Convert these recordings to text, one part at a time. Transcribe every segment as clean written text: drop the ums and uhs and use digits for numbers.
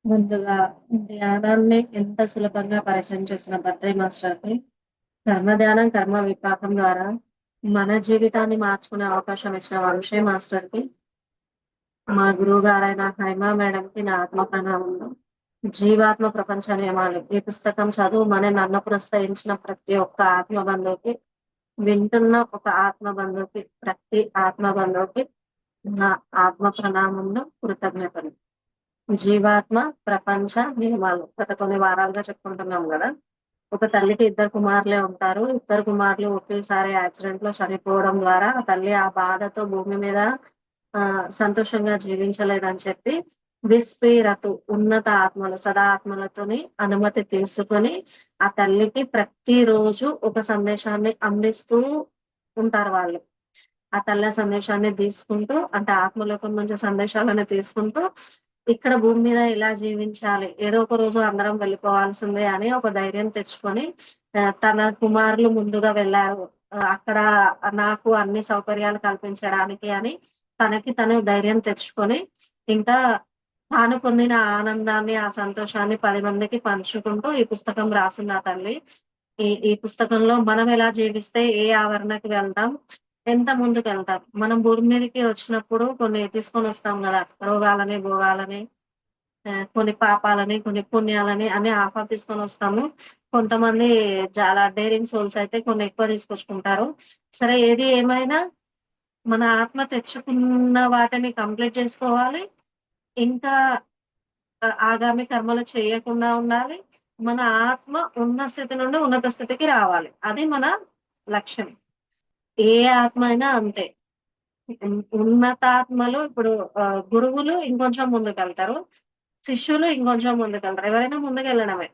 ముందుగా ధ్యానాన్ని ఎంత సులభంగా పరిచయం చేసిన బద్రి మాస్టర్‌కి, కర్మ ధ్యానం, కర్మ విపాకం ద్వారా మన జీవితాన్ని మార్చుకునే అవకాశం ఇచ్చిన వంశీ మాస్టర్‌కి, మా గురువుగారైన హైమా మేడంకి నా ఆత్మ ప్రణామములు. జీవాత్మ ప్రపంచ నియమాలు ఈ పుస్తకం చదువుమని నన్ను ప్రోత్సహించిన ప్రతి ఒక్క ఆత్మ బంధువుకి, వింటున్న ఒక ఆత్మ బంధువుకి, ప్రతి ఆత్మ బంధువుకి నా ఆత్మ ప్రణామములు, కృతజ్ఞతలు. జీవాత్మ ప్రపంచ నియమాలు గత కొన్ని వారాలుగా చెప్పుకుంటున్నాం గదా! ఒక తల్లికి ఇద్దరు కుమారులే ఉంటారు. ఇద్దరు కుమారులు ఒకేసారి యాక్సిడెంట్‌లో చనిపోవడం ద్వారా ఆ తల్లి ఆ బాధతో భూమి మీద సంతోషంగా జీవించలేదని చెప్పి విస్పీరతు ఉన్నత ఆత్మలు, సదా ఆత్మలతోని అనుమతి తీసుకొని ఆ తల్లికి ప్రతిరోజు ఒక సందేశాన్ని అందిస్తూ ఉంటారు వాళ్ళు. ఆ తల్లి సందేశాన్ని తీసుకుంటూ అంటే ఆత్మలోకం నుంచి సందేశాలను తీసుకుంటూ ఇక్కడ భూమి మీద ఇలా జీవించాలి. ఏదో ఒక రోజు అందరం వెళ్ళిపోవాల్సిందే అని ఒక ధైర్యం తెచ్చుకొని తన కుమారులు ముందుగా వెళ్లారు. అక్కడ నాకు అన్ని సౌకర్యాలు కల్పించడానికి అని తనకి తను ధైర్యం తెచ్చుకొని ఇంకా తాను పొందిన ఆనందాన్ని, ఆ సంతోషాన్ని 10 మందికి పంచుకుంటూ ఈ పుస్తకం రాసింది ఆ తల్లి. ఈ పుస్తకంలో మనం ఎలా జీవిస్తే ఏ ఆవరణకి వెళ్తాం, ఎంత ముందుకెళ్తాం. మనం భూమి మీదకి వచ్చినప్పుడు కొన్ని తీసుకొనొస్తాం గదా! రోగాలని, భోగాలని, కొన్ని పాపాలని, కొన్ని పుణ్యాలని అన్ని ఆపాదించుకొనొస్తాము. కొంతమంది చాలా డేరింగ్ సోల్స్ అయితే కొన్ని ఎక్కువ తీసుకొచ్చుకుంటారు. సరే ఏది ఏమైనా మన ఆత్మ తెచ్చుకున్న వాటిని కంప్లీట్ చేసుకోవాలి. ఇంకా ఆగామి కర్మలు చేయకుండా ఉండాలి. మన ఆత్మ ఉన్న స్థితి నుండి ఉన్నత స్థితికి రావాలి. అది మన లక్ష్యం. ఏ ఆత్మ అయినా అంతే. ఉన్నతాత్మలు ఇప్పుడు గురువులు ఇంకొంచెం ముందుకెళ్తారు. శిష్యులు ఇంకొంచెం ముందుకెళ్తారు. ఎవరైనా ముందుకెళ్ళడమే.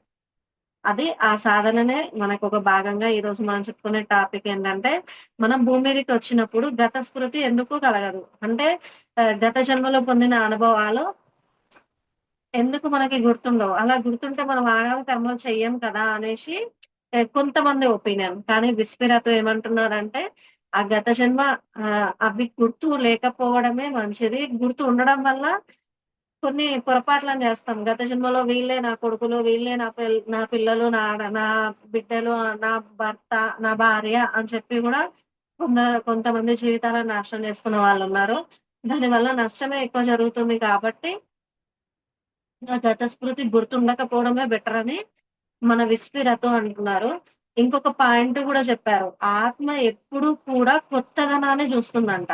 అది ఆ సాధననే మనకొక భాగంగా ఈరోజు మనం చెప్పుకునే టాపిక్ ఏంటంటే, మనం భూమి మీదకొచ్చినప్పుడు గత స్మృతి ఎందుకు కలగదు. అంటే గత జన్మలో పొందిన అనుభవాలు ఎందుకు మనకి గుర్తుండవు. అలా గుర్తుంటే మనం ఆగామి కర్మలు చెయ్యం కదా! అనేసి కొంతమంది ఒపీనియన్. కానీ విస్పిరతో ఏమంటున్నారంటే, ఆ గత జన్మ అవి గుర్తు లేకపోవడమే మంచిది. గుర్తు ఉండడం వల్ల కొన్ని పొరపాట్లను చేస్తాం. గత జన్మలో వీళ్ళే నా కొడుకులు, వీళ్ళే నా పిల్లలు, నా బిడ్డలు, నా భర్త, నా భార్య అని చెప్పి గూడా కొంద కొంతమంది జీవితాలను నాశనం చేసుకున్న వాళ్ళున్నారు. దానివల్ల నష్టమే ఎక్కువ జరుగుతుంది కాబట్టి ఆ గత స్మృతి గుర్తుండకపోవడమే బెటరని మన విస్పిరతో అంటున్నారు. ఇంకొక పాయింట్ గూడా చెప్పారు. ఆత్మ ఎప్పుడు కూడా కొత్తదనాన్ని చూస్తుందంట.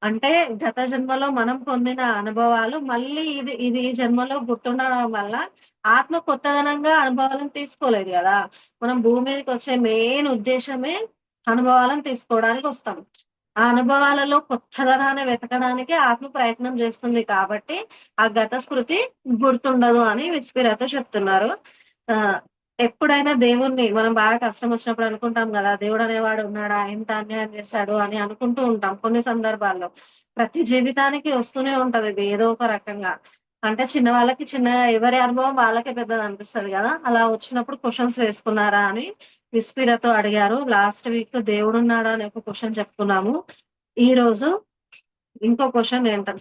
అంటే గత జన్మలో మనం పొందిన అనుభవాలు మళ్ళీ ఇది ఈ జన్మలో గుర్తుండడం వల్ల ఆత్మ కొత్తదనంగా అనుభవాలను తీసుకోలేదు గదా! మనం భూమి మీదకొచ్చే మెయిన్ ఉద్దేశ్యమే అనుభవాలను తీసుకోవడానికొస్తాం. ఆ అనుభవాలలో కొత్తదనాన్ని వెతకడానికి ఆత్మ ప్రయత్నం చేస్తుంది కాబట్టి, ఆ గత స్మృతి గుర్తుండదు అని విస్పిరతో చెప్తున్నారు. ఆహ్, ఎప్పుడైనా దేవుడిని మనం బాగా కష్టమొచ్చినప్పుడు అనుకుంటాం గదా! దేవుడనేవాడు ఉన్నాడా? ఇంత అన్యాయం చేశాడు అని అనుకుంటూ ఉంటాం కొన్ని సందర్భాల్లో. ప్రతి జీవితానికి వస్తూనే ఉంటదిది ఏదో ఒక రకంగా. అంటే చిన్నవాళ్ళకి ఎవరి అనుభవం వాళ్ళకే పెద్దదనిపిస్తది గదా! అలా వచ్చినప్పుడు క్వెషన్స్ వేసుకున్నారా అని విస్పిరతో అడిగారు. లాస్ట్ వీక్ దేవుడున్నాడా అని ఒక క్వెషన్ చెప్పుకున్నాము. ఈరోజు ఇంకో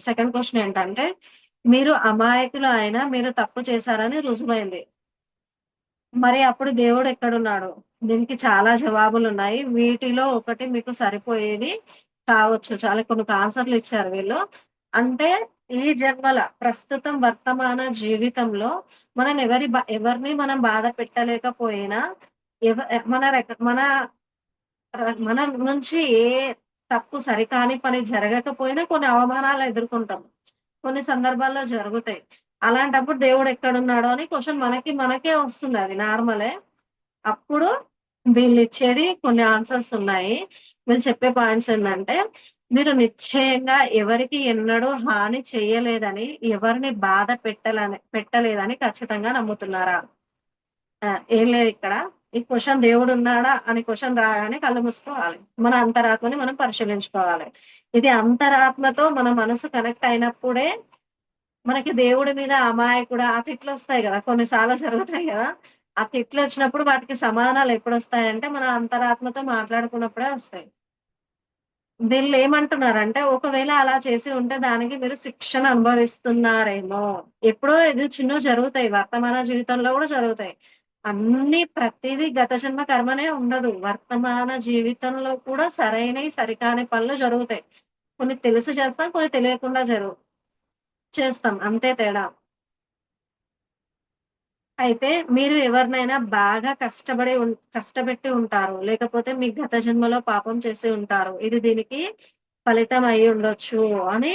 సెకండ్ క్వెషన్ ఏంటంటే, మీరు అమాయకులు అయినా మీరు తప్పు చేశారని రుజువైంది. మరి అప్పుడు దేవుడెక్కడున్నాడు? దీనికి చాలా జవాబులున్నాయి. వీటిలో ఒకటి మీకు సరిపోయేది కావచ్చు. చాలా కొన్ని ఆన్సర్‌లు ఇచ్చారు వీళ్ళు. అంటే ఈ జన్మల ప్రస్తుతం వర్తమాన జీవితంలో ఎవరిని మనం బాధ పెట్టలేకపోయినా ఎవ మన రక మన నుంచి ఏ తప్పు సరికాని పని జరగకపోయినా కొన్ని అవమానాలు ఎదుర్కొంటాం. కొన్ని సందర్భాల్లో జరుగుతాయి. అలాంటప్పుడు దేవుడెక్కడున్నాడో అని క్వెషన్ మనకే వస్తుంది అది నార్మలే. అప్పుడు వీళ్ళిచ్చేది కొన్ని ఆన్సర్స్ ఉన్నాయి. వీళ్ళు చెప్పే పాయింట్స్ ఏందంటే, మీరు నిశ్చయంగా ఎవరికీ ఎన్నడూ హాని చేయలేదని, ఎవరిని బాధ పెట్టలేదని ఖచ్చితంగా నమ్ముతున్నారా? ఏం లేదిక్కడ. ఈ క్వెషన్ దేవుడున్నాడా అని క్వెషన్ రాగానే కళ్ళు మూసుకోవాలి. మన అంతరాత్మని మనం పరిశీలించుకోవాలి. ఇది అంతరాత్మతో మన మనసు కనెక్ట్ అయినప్పుడే మనకి దేవుడి మీద అమాయకుడా ఆ తిట్లొస్తాయి గదా! కొన్ని సార్లు జరుగుతాయి గదా! ఆ తిట్లొచ్చినప్పుడు వాటికి సమాధానాలు ఎప్పుడొస్తాయంటే మన అంతరాత్మతో మాట్లాడుకున్నప్పుడే వస్తాయి. వీళ్ళేమంటున్నారంటే, ఒకవేళ అలా చేసి ఉంటే దానికి మీరు శిక్షను అనుభవిస్తున్నారేమో! ఎప్పుడో ఏదో చిన్నవి జరుగుతాయి. వర్తమాన జీవితంలో గూడా జరుగుతాయి. అన్నీ ప్రతీదీ గత జన్మ కర్మనే ఉండదు. వర్తమాన జీవితంలో కూడా సరైనయి, సరికాని పనులు జరుగుతాయి. కొన్ని తెలిసి చేస్తాం, కొన్ని తెలియకుండా చేస్తాం. అంతే తేడా. అయితే మీరు ఎవరినైనా బాగా కష్టపెట్టి ఉంటారు. లేకపోతే మీ గత జన్మలో పాపం చేసి ఉంటారు. ఇది దీనికి ఫలితం అయ్యుండొచ్చు అని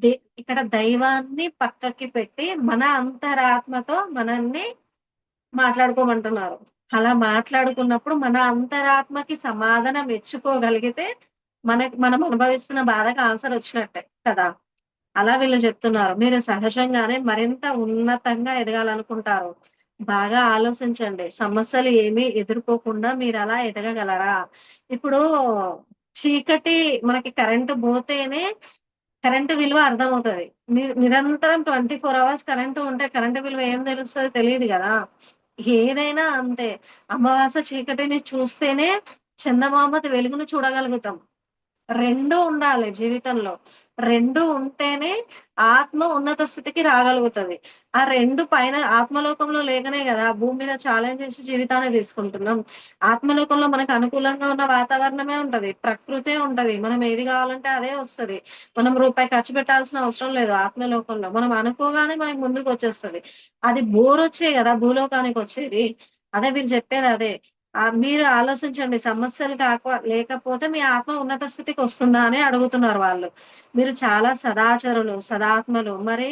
దే ఇక్కడ దైవాన్ని పక్కకి పెట్టి మన అంతరాత్మతో మనల్ని మాట్లాడుకోమంటున్నారు. అలా మాట్లాడుకున్నప్పుడు మన అంతరాత్మకి సమాధానం ఇచ్చుకోగలిగితే మనం అనుభవిస్తున్న బాధకి ఆన్సర్ వచ్చినట్టే కదా! అలా వీళ్ళు జెప్తున్నారు. మీరు సహజంగానే మరింత ఉన్నతంగా ఎదగాలనుకుంటారు. బాగా ఆలోచించండి. సమస్యలు ఏమీ ఎదుర్కోకుండా మీరలా ఎదగగలరా? ఇప్పుడు చీకటి మనకి కరెంట్ బోతేనే కరెంట్ విలువ అర్థమవుతది. నిరంతరం 24 అవర్స్ కరెంట్ ఉంటే కరెంట్ విలువ ఏం తెలుస్తది? తెలీదు గదా! ఏదైనా అంతే. అమావాస్య చీకటిని చూస్తేనే చందమామ వెలుగును చూడగలుగుతాం. 2 ఉండాలి జీవితంలో. 2 ఉంటేనే ఆత్మ ఉన్నత స్థితికి రాగలుగుతది. ఆ 2 పైన ఆత్మలోకంలో లేకనే గదా! భూమి మీద ఛాలెంజ్ చేసి జీవితాన్ని తీసుకుంటున్నాం. ఆత్మలోకంలో మనకు అనుకూలంగా ఉన్న వాతావరణమే ఉంటది. ప్రకృతే ఉంటది. మనం ఏది గావాలంటే అదే వస్తది. మనం రూపాయి ఖర్చు పెట్టాల్సిన అవసరం లేదు ఆత్మలోకంలో. మనం అనుకోగానే మనకు ముందుకొచ్చేస్తది. అది బోరొచ్చే గదా! భూలోకానికొచ్చేది. అదే వీళ్ళు చెప్పేదదే. మీరు ఆలోచించండి. సమస్యలు లేకపోతే మీ ఆత్మ ఉన్నత స్థితికొస్తుందా అని అడుగుతున్నారు వాళ్ళు. మీరు చాలా సదాచరులు, సదాత్మలు మరి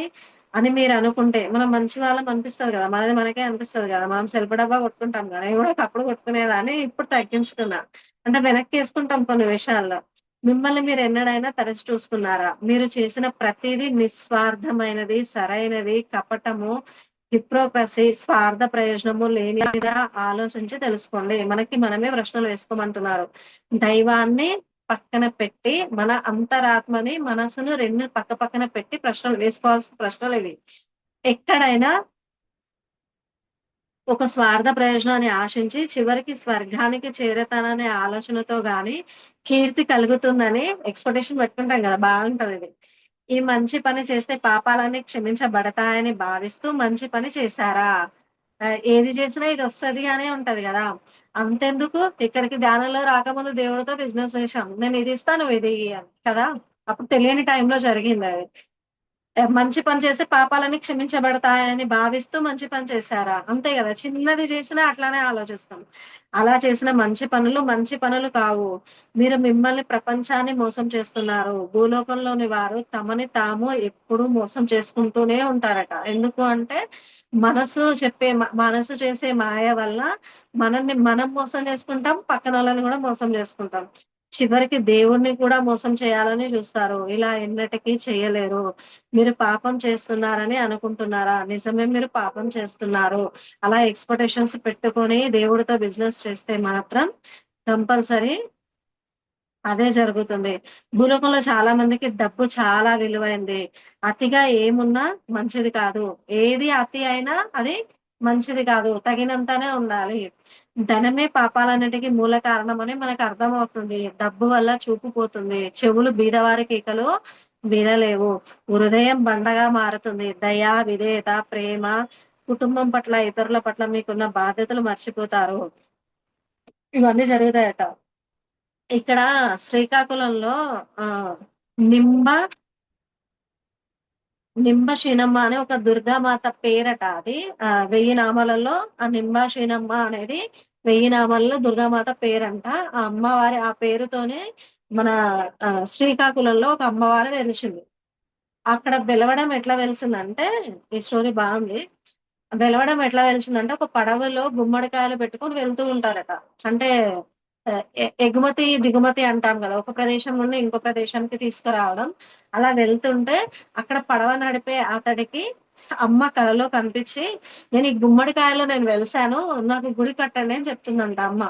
అని మీరనుకుంటే, మనం మంచి వాళ్ళం అనిపిస్తది గదా! మనది మనకే అనిపిస్తది గదా! మనం సెల్ఫ్ డబ్బా కొట్టుకుంటాం గదా! నేను గూడా ఒకప్పుడు కొట్టుకునేదాన్ని. ఇప్పుడు తగ్గించుకున్నా. అంటే వెనక్కేసుకుంటాం కొన్ని విషయాల్లో. మిమ్మల్ని మీరెన్నడైనా తరచి చూసుకున్నారా? మీరు చేసిన ప్రతీదీ నిస్వార్థమైనది, సరైనది, కపటము, హిప్రోక్రసీ, స్వార్థ ప్రయోజనము లేనిదిగా ఆలోచించి తెలుసుకోండి. మనకి మనమే ప్రశ్నలు వేసుకోమంటున్నారు. దైవాన్ని పక్కన పెట్టి, మన అంతరాత్మని, మనసును 2 పక్క పక్కన పెట్టి ప్రశ్నలు వేసుకోవాల్సిన ప్రశ్నలివి. ఎక్కడైనా ఒక స్వార్థ ప్రయోజనాన్ని ఆశించి చివరికి స్వర్గానికి చేరతాననే ఆలోచనతో గాని, కీర్తి కలుగుతుందని ఎక్స్‌పెక్టేషన్ పెట్టుకుంటాం గదా! బావుంటదిది. ఈ మంచి పని చేస్తే పాపాలన్నీ క్షమించబడతాయని భావిస్తూ మంచి పని చేశారా? ఏది చేసినా ఇదొస్తది అనే ఉంటది గదా! అంతెందుకు ఇక్కడికి ధ్యానంలో రాకముందు దేవుడితో బిజినెస్ చేశాం. నేనిది ఇస్తా నువ్విది ఇయ్యి అని కదా! అప్పుడు తెలియని టైంలో జరిగిందది. మంచి పని చేస్తే పాపాలన్నీ క్షమించబడతాయని భావిస్తూ మంచి పని చేశారా? అంతే గదా! చిన్నది చేసినా అట్లానే ఆలోచిస్తాం. అలా చేసిన మంచి పనులు కావు. మీరు మిమ్మల్ని ప్రపంచాన్ని మోసం చేస్తున్నారు. భూలోకంలోని వారు తమని తాము ఎప్పుడూ మోసం చేసుకుంటూనే ఉంటారట. ఎందుకు అంటే మనసు చేసే మాయ వల్ల మనల్ని మనం మోసం చేసుకుంటాం. పక్కనోళ్ళని గూడా మోసం చేసుకుంటాం. చివరికి దేవుడిని కూడా మోసం చేయాలని జూస్తారు. ఇలా ఎన్నటికీ చేయలేరు. మీరు పాపం చేస్తున్నారని అనుకుంటున్నారా? నిజమే మీరు పాపం చేస్తున్నారు. అలా ఎక్స్‌పెక్టేషన్స్ పెట్టుకొని దేవుడితో బిజినెస్ చేస్తే మాత్రం కంపల్సరీ అదే జరుగుతుంది. భూలోకంలో చాలా మందికి డబ్బు చాలా విలువైంది. అతిగా ఏమున్నా మంచిది కాదు. ఏది అతి అయినా అది మంచిది కాదు. తగినంతనే ఉండాలి. ధనమే పాపాలన్నిటికి మూల కారణమని మనకర్థమవుతుంది. డబ్బు వల్ల చూపు పోతుంది. చెవులు బీదవారి కేకలు వినలేవు. హృదయం బండగా మారుతుంది. దయ, విధేయత, ప్రేమ, కుటుంబం పట్ల, ఇతరుల పట్ల మీకున్న బాధ్యతలు మర్చిపోతారు. ఇవన్నీ జరుగుతాయట. ఇక్కడ శ్రీకాకుళంలో ఆహ్, నింబ నింబ అనే ఒక దుర్గామాత పేరట అది. 1000 నామాలలో ఆ నింబ అనేది 1000 నామాల్లో దుర్గామాత పేరంట. ఆ అమ్మవారి ఆ పేరుతోనే మన శ్రీకాకుళంలో ఒక అమ్మవారు వెలిసింది. అక్కడ వెలవడం ఎట్లా వెలిసిందంటే ఈ స్టోరీ బావుంది. వెలవడం ఎట్లా తెలిసిందంటే, ఒక పడవలో గుమ్మడికాయలు పెట్టుకొని వెళ్తూ ఉంటారట. అంటే ఎగుమతి, దిగుమతి అంటాం గదా! ఒక ప్రదేశం నుండి ఇంకో ప్రదేశానికి తీసుకురావడం. అలా వెళ్తుంటే అక్కడ పడవ నడిపే అతడికి అమ్మ కలలో కనిపించి, "నేను ఈ గుమ్మడికాయలో వెలిసాను. నాకు గుడి కట్టండి" అని చెప్తుందంట అమ్మ.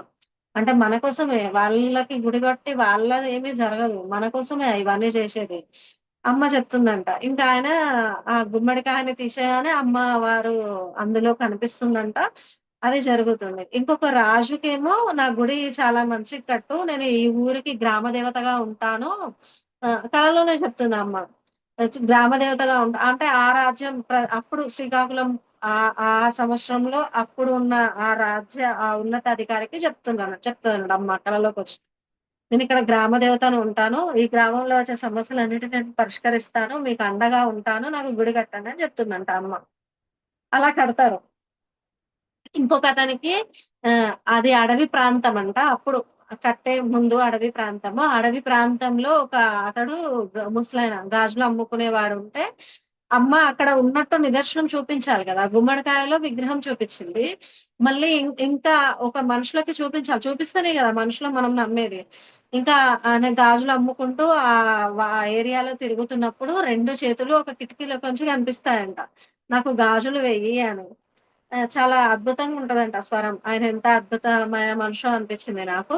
అంటే మన కోసమే. వాళ్ళకి గుడి కట్టి వాళ్ళదేమీ జరగదు. మన కోసమే ఇవన్నీ చేసేది. అమ్మ చెప్తుందంట. ఇంకా ఆయన ఆ గుమ్మడికాయని తీసేయగానే అమ్మవారు అందులో కనిపిస్తుందంట. అది జరుగుతుంది. ఇంకొక రాజుకేమో నా గుడి చాలా మంచిగా కట్టు. నేను ఈ ఊరికి గ్రామ దేవతగా ఉంటాను. కలలోనే చెప్తుంది అమ్మ. గ్రామ దేవతగా ఉంటా అంటే ఆ రాజ్యం అప్పుడు శ్రీకాకుళం ఆ సంవత్సరంలో అప్పుడు ఉన్న ఆ రాజ్య ఆ ఉన్నతాధికారికి చెప్తున్నాడు అమ్మ కలలోకొచ్చి. నేనిక్కడ గ్రామ దేవతను ఉంటాను. ఈ గ్రామంలో వచ్చే సమస్యలన్నిటిని నేను పరిష్కరిస్తాను. మీకు అండగా ఉంటాను. నాకు గుడి కట్టండి అని చెప్తుందంట అమ్మ. అలా కడతారు. ఇంకొకతనికి అది అడవి ప్రాంతమంట. అప్పుడు కట్టే ముందు అడవి ప్రాంతము. ఆ అడవి ప్రాంతంలో ఒక అతడు ముసలాయన గాజులు అమ్ముకునేవాడుంటే, అమ్మ అక్కడ ఉన్నట్టు నిదర్శనం చూపించాలి గదా! గుమ్మడికాయలో విగ్రహం చూపిచ్చింది. మళ్ళీ ఇంకా ఒక మనుషులకి చూపించాలి. చూపిస్తేనే గదా మనుషులు మనం నమ్మేది. ఇంకా ఆయన గాజులు అమ్ముకుంటూ ఆ ఏరియాలో తిరుగుతున్నప్పుడు 2 చేతులు ఒక కిటికీలోకంచి కనిపిస్తాయంట. నాకు గాజులు వెయ్యి అని. చాలా అద్భుతంగా ఉంటదంట స్వరం. ఆయన ఎంత అద్భుతమైన మనిషో అనిపించింది నాకు.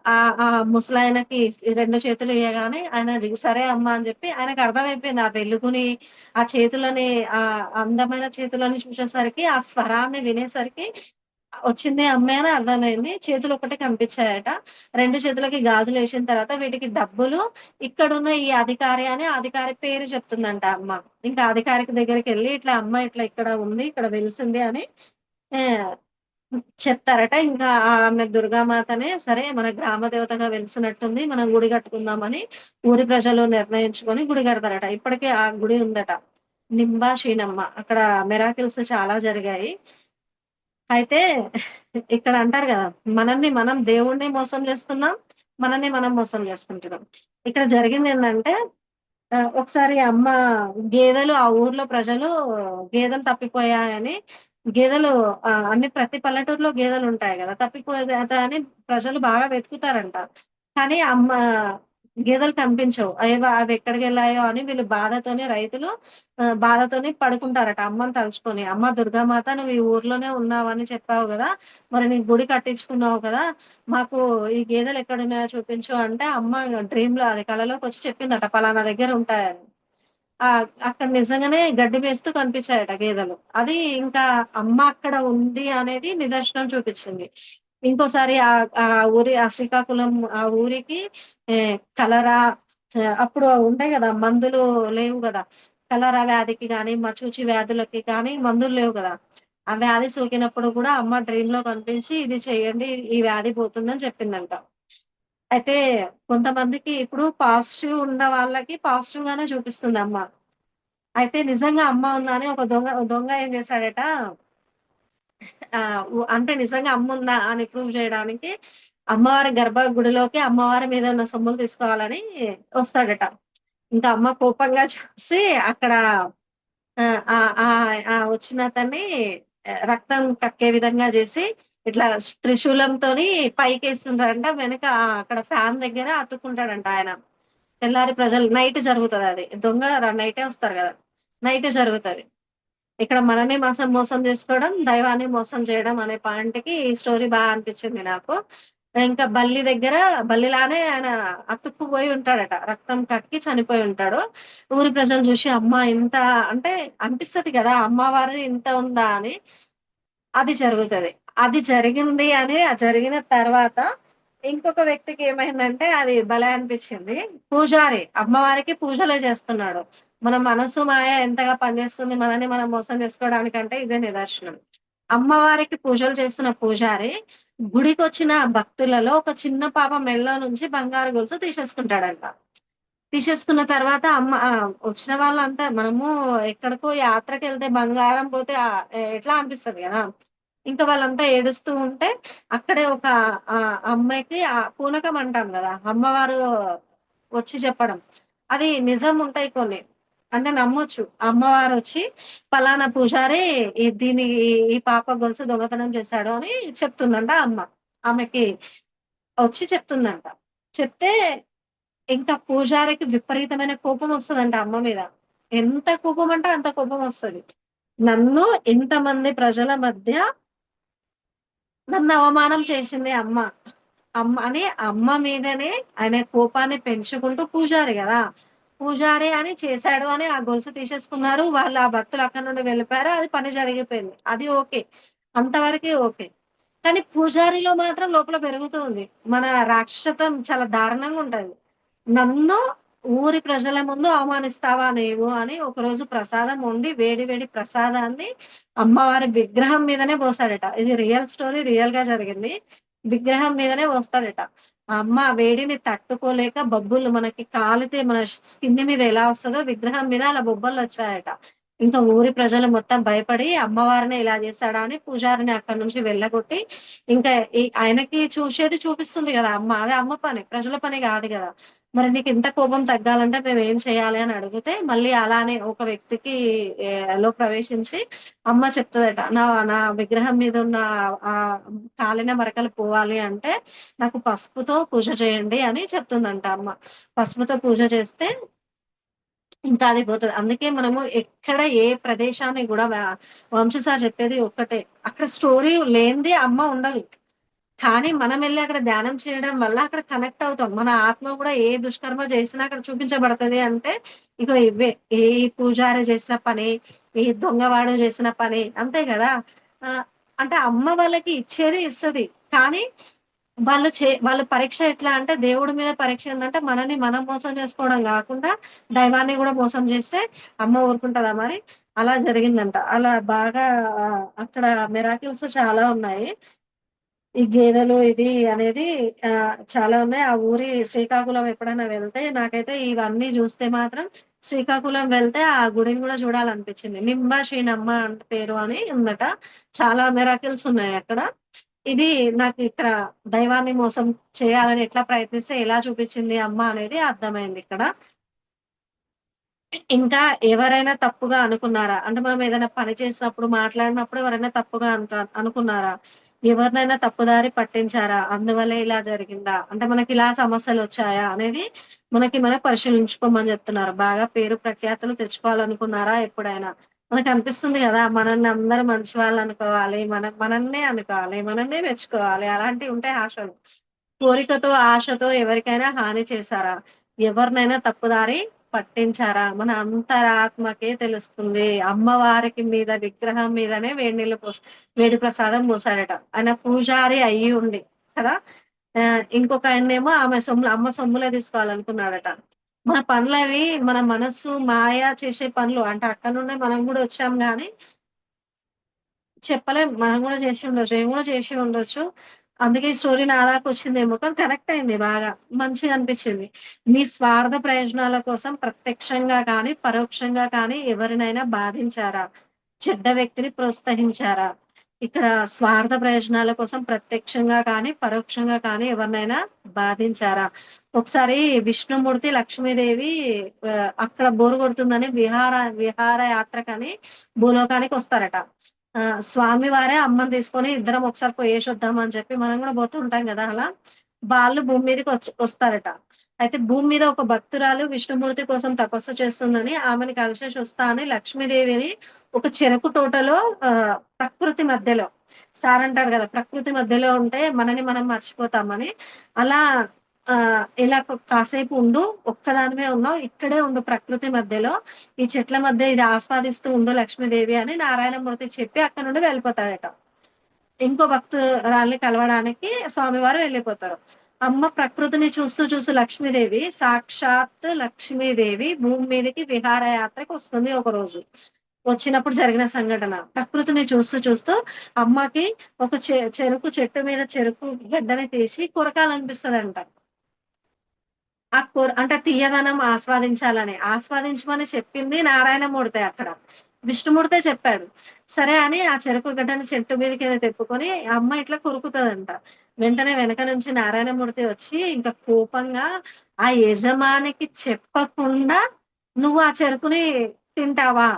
ఆ ముసలాయనకి 2 చేతులు ఇయ్యగానే ఆయన సరే అమ్మా అని చెప్పి ఆయనకు అర్థమైపోయింది. ఆ వెలుగుని, ఆ చేతులని అందమైన చేతులని చూసేసరికి, ఆ స్వరాన్ని వినేసరికి వచ్చిందే అమ్మే అని అర్థమైంది. చేతులొక్కటే కనిపించాయట. 2 చేతులకి గాజులేసిన తర్వాత వీటికి డబ్బులు ఇక్కడున్న ఈ అధికారి అని ఆ అధికారి పేరు చెప్తుందంట అమ్మ. ఇంకా అధికారికి దగ్గరికెళ్ళి ఇట్లా అమ్మ ఇట్లా ఇక్కడ ఉంది. ఇక్కడ వెలిసింది అని ఆహ్, చెప్తారట. ఇంకా ఆమె దుర్గామాతనే సరే మన గ్రామ దేవతగా వెలిసినట్టుంది. మనం గుడి కట్టుకుందామని ఊరి ప్రజలు నిర్ణయించుకొని గుడి కడతారట. ఇప్పటికి ఆ గుడి ఉందట. నింబా షీనమ్మ. అక్కడ మిరాకిల్స్ చాలా జరిగాయి. అయితే ఇక్కడ అంటారు గదా! మనల్ని మనం దేవుడిని మోసం జేస్తున్నాం. మనల్ని మనం మోసం జేసుకుంటున్నాం. ఇక్కడ జరిగిందేందంటే ఒకసారి అమ్మ గేదెలు ఆ ఊర్లో ప్రజలు గేదెలు తప్పిపోయాయని గేదెలు అన్ని ప్రతి పల్లెటూరులో గేదెలుంటాయి గదా! తప్పిపోయాయని ప్రజలు బాగా వెతుకుతారంట. కానీ గేదెలు కనిపించవు. అవెక్కడికెళ్ళాయో అని వీళ్ళు బాధతోని రైతులు బాధతోని పడుకుంటారట అమ్మని తలుచుకొని. "అమ్మ దుర్గామాత నువ్వు ఈ ఊర్లోనే ఉన్నావని చెప్పావు గదా! మరి నీ గుడి కట్టించుకున్నావు కదా! మాకు ఈ గేదెలెక్కడున్నాయో చూపించు" అంటే అమ్మ డ్రీమ్‌లో అది కలలోకొచ్చి చెప్పిందట పలానా దగ్గర ఉంటాయని. అక్కడ నిజంగానే గడ్డి మేస్తూ కనిపించాయట గేదెలు. అది ఇంకా అమ్మ అక్కడ ఉంది అనేది నిదర్శనం చూపిచ్చింది. ఇంకోసారి ఆ శ్రీకాకుళం ఆ ఊరికి కలరా అప్పుడు ఉంటాయి గదా! మందులు లేవు గదా! కలరా వ్యాధికి గాని, మచూచి వ్యాధులకి కానీ మందులు లేవు గదా! ఆ వ్యాధి సోకినప్పుడు గూడా అమ్మ డ్రీమ్‌లో కనిపించి ఇది చేయండి ఈ వ్యాధి పోతుందని చెప్పిందంట. అయితే కొంతమందికి ఇప్పుడు పాజిటివ్ ఉన్న వాళ్ళకి పాజిటివ్‌గానే చూపిస్తుందమ్మ. అయితే నిజంగా అమ్మ ఉందా అని ఒక దొంగ ఏం చేశాడట అంటే నిజంగా అమ్ముందా అని ప్రూవ్ చేయడానికి అమ్మవారి గర్భగుడిలోకి అమ్మవారి మీద ఉన్న సొమ్ములు తీసుకోవాలని వస్తాడట. ఇంకా అమ్మ కోపంగా చూసి అక్కడ ఆహ్, ఆహ్, ఆహ్, ఆ వచ్చినతన్ని రక్తం కక్కే విధంగా చేసి ఇట్లా త్రిశూలంతోని పైకేస్తుంటాడంట. వెనక అక్కడ ఫ్యాన్ దగ్గర అతుక్కుంటాడంట ఆయన. తెల్లారి ప్రజలు నైట్ జరుగుతదది. దొంగ నైటే వస్తారు గదా! నైట్ జరుగుతది. ఇక్కడ మనని మోసం జేసుకోవడం, దైవాన్ని మోసం జేయడం అనే పాయింట్‌కి ఈ స్టోరీ అనిపిచ్చింది నాకు. ఇంకా బల్లిలానే ఆయన అతుక్కుపోయి ఉంటాడట. రక్తం కక్కి చనిపోయి ఉంటాడు. ఊరి ప్రజలు జూసి అమ్మ ఇంత అంటే అనిపిస్తది గదా! అమ్మవారు ఇంత ఉందా అని. అది జరుగుతది. అది జరిగింది అని జరిగిన తర్వాత ఇంకొక వ్యక్తికి ఏమైందంటే అది భలే అనిపిచ్చింది. పూజారి అమ్మవారికి పూజలే చేస్తున్నాడు. మన మనసు మాయ ఎంతగా పనిచేస్తుంది మనల్ని మనం మోసం చేసుకోవడానికంటే ఇదే నిదర్శనం. అమ్మవారికి పూజలు చేస్తున్న పూజారి గుడికొచ్చిన భక్తులలో ఒక చిన్న పాప మెడలో నుంచి బంగారు గొలుసు తీసేసుకుంటాడంట. తీసేసుకున్న తర్వాత వచ్చిన వాళ్ళంతా మనము ఎక్కడికో యాత్రకెళ్తే బంగారం పోతే ఎట్లా అనిపిస్తది గదా! ఇంకా వాళ్ళంతా ఏడుస్తూ ఉంటే అక్కడే ఒక అమ్మాయికి పూనకం అంటాం గదా! అమ్మవారు వచ్చి చెప్పడం. అది నిజం ఉంటాయి కొన్ని. అంటే నమ్మొచ్చు. అమ్మవారొచ్చి పలానా పూజారి ఈ పాప గొలుసు దొంగతనం చేశాడు అని చెప్తుందంట అమ్మ. ఆమెకి వచ్చి చెప్తుందంట. చెప్తే ఇంకా పూజారికి విపరీతమైన కోపమొస్తదంట అమ్మ మీద. ఎంత కోపమంటే అంత కోపమొస్తది. నన్ను ఇంతమంది ప్రజల మధ్య నన్ను అవమానం చేసింది అమ్మ. అమ్మ మీదనే ఆయన కోపాన్ని పెంచుకుంటూ పూజారి గదా! పూజారి అని చేశాడు అని ఆ గొలుసు తీసేసుకున్నారు. వాళ్ళు ఆ భక్తులు అక్కడి నుండి వెళ్ళిపోయారు. అది పని జరిగిపోయింది. అది ఓకే. అంతవరకే ఓకే. కానీ పూజారిలో మాత్రం లోపల పెరుగుతూ ఉంది. మన రాక్షసత్వం చాలా దారుణంగా ఉంటది. నన్ను ఊరి ప్రజల ముందు అవమానిస్తావా నీవు అని ఒకరోజు ప్రసాదం వండి వేడి వేడి ప్రసాదాన్ని అమ్మవారి విగ్రహం మీదనే పోసాడట. ఇది రియల్ స్టోరీ రియల్‌గా జరిగింది. విగ్రహం మీదనే పోస్తాడట. ఆ అమ్మ ఆ వేడిని తట్టుకోలేక బొబ్బులు మనకి కాలితే మన స్కిన్ మీద ఎలా వస్తదో విగ్రహం మీద అలా బొబ్బలొచ్చాయట. ఇంకా ఊరి ప్రజలు మొత్తం భయపడి అమ్మవారినే ఇలా చేశాడా అని పూజారిని అక్కడి నుంచి వెళ్ళగొట్టి ఇంకా ఆయనకి చూసేది చూపిస్తుంది గదా! అమ్మ. అది అమ్మ పని. ప్రజల పని గాదు గదా! మరి నీకింత కోపం తగ్గాలంటే మేమేం చేయాలి అని అడిగితే, మళ్ళీ అలానే ఒక వ్యక్తికి లో ప్రవేశించి అమ్మ చెప్తదట. నా నా విగ్రహం మీదున్న కాలిన మరకలు పోవాలి అంటే, నాకు పసుపుతో పూజ చేయండి అని చెప్తుందంట అమ్మ. పసుపుతో పూజ చేస్తే ఇంకా అది పోతది. అందుకే మనము ఎక్కడ ఏ ప్రదేశాన్ని గూడా వంశీ సార్ చెప్పేది ఒక్కటే. అక్కడ స్టోరీ లేనిదే అమ్మ ఉండదు. కానీ మనమెళ్లి అక్కడ ధ్యానం చేయడం వల్ల అక్కడ కనెక్ట్ అవుతాం. మన ఆత్మ గూడా ఏ దుష్కర్మ చేసినా అక్కడ చూపించబడతది అంటే, ఇగో ఇవ్వే. ఏ పూజారి చేసిన పని, ఈ దొంగవాడు చేసిన పని అంతే గదా! ఆహ్, అంటే అమ్మ వాళ్ళకి ఇచ్చేది ఇస్తది. కానీ వాళ్ళు పరీక్ష ఎట్లా అంటే దేవుడి మీద పరీక్ష ఏందంటే మనని మనం మోసం చేసుకోవడం గాకుండా, దైవాన్ని గూడా మోసం చేస్తే అమ్మ ఊరుకుంటదా మరి? అలా జరిగిందంట. అలా బాగా అక్కడ మిరాకిల్స్ చాలా ఉన్నాయి. ఈ గేదెలు ఇది అనేది చాలా ఉన్నాయి. ఆ ఊరి శ్రీకాకుళం ఎప్పుడైనా వెళ్తే నాకైతే ఇవన్నీ జూస్తే మాత్రం శ్రీకాకుళం వెళ్తే ఆ గుడిని గూడా చూడాలనిపించింది. నింబ శ్రీనమ్మ అంటే పేరు అని ఉందట. చాలా మిరాకిల్స్ ఉన్నాయక్కడ. ఇది నాకు ఇక్కడ దైవాన్ని మోసం చేయాలని ఎట్లా ప్రయత్నిస్తే ఎలా చూపించింది అమ్మ అనేది అర్థమైందిక్కడ. ఇంకా ఎవరైనా తప్పుగా అనుకున్నారా? అంటే మనం ఏదైనా పని చేసినప్పుడు, మాట్లాడినప్పుడు ఎవరైనా తప్పుగా అనుకున్నారా? ఎవరినైనా తప్పుదారి పట్టించారా? అందువల్లే ఇలా జరిగిందా? అంటే మనకిలా సమస్యలొచ్చాయా? అనేది మనం పరిశీలించుకోమని జెప్తున్నారు. బాగా పేరు ప్రఖ్యాతులు తెచ్చుకోవాలనుకున్నారా ఎప్పుడైనా? మనకనిపిస్తుంది గదా! మనల్ని అందరూ మంచి వాళ్ళనుకోవాలి. మనన్నే అనుకోవాలి. మనన్నే మెచ్చుకోవాలి. అలాంటివుంటాయి ఆశలు. కోరికతో, ఆశతో ఎవరికైనా హాని చేశారా? ఎవరినైనా తప్పుదారి పట్టించారా? మన అంతరాత్మకే తెలుస్తుంది. అమ్మవారికి మీద విగ్రహం మీదనే వేడి ప్రసాదం పోసాడట. ఆయన పూజారి అయ్యుండి కదా! ఇంకొకాయన్నేమో ఆమె సొమ్ములు అమ్మ సొమ్ములే తీసుకోవాలనుకున్నాడట. మన పనులవి మన మనస్సు మాయ చేసే పనులు అంటే అక్కడి నుండే మనం గూడా వచ్చాం గానీ చెప్పలేం. మనం గూడా చేసి ఉండొచ్చు. నేను గూడా చేసి ఉండొచ్చు. అందుకే ఈ స్టోరీ నా దాకొచ్చిందేమో కానీ కనెక్ట్ అయింది బాగా. మంచిగనిపించింది. మీ స్వార్థ ప్రయోజనాల కోసం ప్రత్యక్షంగా కానీ, పరోక్షంగా కానీ ఎవరినైనా బాధించారా? చెడ్డ వ్యక్తిని ప్రోత్సహించారా? ఇక్కడ స్వార్థ ప్రయోజనాల కోసం ప్రత్యక్షంగా కానీ, పరోక్షంగా కానీ ఎవరినైనా బాధించారా? ఒకసారి విష్ణుమూర్తి, లక్ష్మీదేవి అక్కడ బోర్ కొడుతుందని విహారయాత్రకని భూలోకానికొస్తారట. స్వామివారే అమ్మని తీసుకొని ఇద్దరం ఒకసారి పోయేసొద్దాం అని చెప్పి మనం గూడా పోతుంటాం గదా! అలా. వాళ్ళు భూమి మీదకి వస్తారట. అయితే భూమి మీద ఒక భక్తురాలు విష్ణుమూర్తి కోసం తపస్సు చేస్తుందని ఆమెని కలిసేసొస్తా అని లక్ష్మీదేవిని ఒక చెరకు తోటలో ప్రకృతి మధ్యలో సార్ అంటాడు గదా! ప్రకృతి మధ్యలో ఉంటే మనని మనం మర్చిపోతామని. అలా ఇలా కాసేపు ఉండు. ఒక్కదానివే ఉన్నావు. ఇక్కడే ఉండు ప్రకృతి మధ్యలో. ఈ చెట్ల మధ్య ఇది ఆస్వాదిస్తూ ఉండు లక్ష్మీదేవి అని నారాయణమూర్తి చెప్పి అక్కడి నుండి వెళ్ళిపోతాడట. ఇంకో భక్తురాలిని కలవడానికి స్వామివారు వెళ్ళిపోతారు. అమ్మ ప్రకృతిని చూస్తూ చూస్తూ లక్ష్మీదేవి సాక్షాత్ లక్ష్మీదేవి భూమి మీదకి విహారయాత్రకొస్తుంది ఒకరోజు. వచ్చినప్పుడు జరిగిన సంఘటన. ప్రకృతిని చూస్తూ చూస్తూ అమ్మకి ఒక చెరుకు చెట్టు మీద చెరుకు గడ్డని తీసి కొరకాలనిపిస్తదంట. ఆ అంటే తియ్యదనం ఆస్వాదించాలని. ఆస్వాదించమని చెప్పింది నారాయణమూర్తే అక్కడ. విష్ణుమూర్తే చెప్పాడు. సరే అని ఆ చెరుకు గడ్డని చెట్టు మీదకి తెప్పుకొని ఆ అమ్మ ఇట్లా కొరుకుతదంట. వెంటనే వెనక నుంచి నారాయణమూర్తి వచ్చి ఇంక కోపంగా ఆ యజమానికి చెప్పకుండా "నువ్వు ఆ చెరుకుని తింటావా?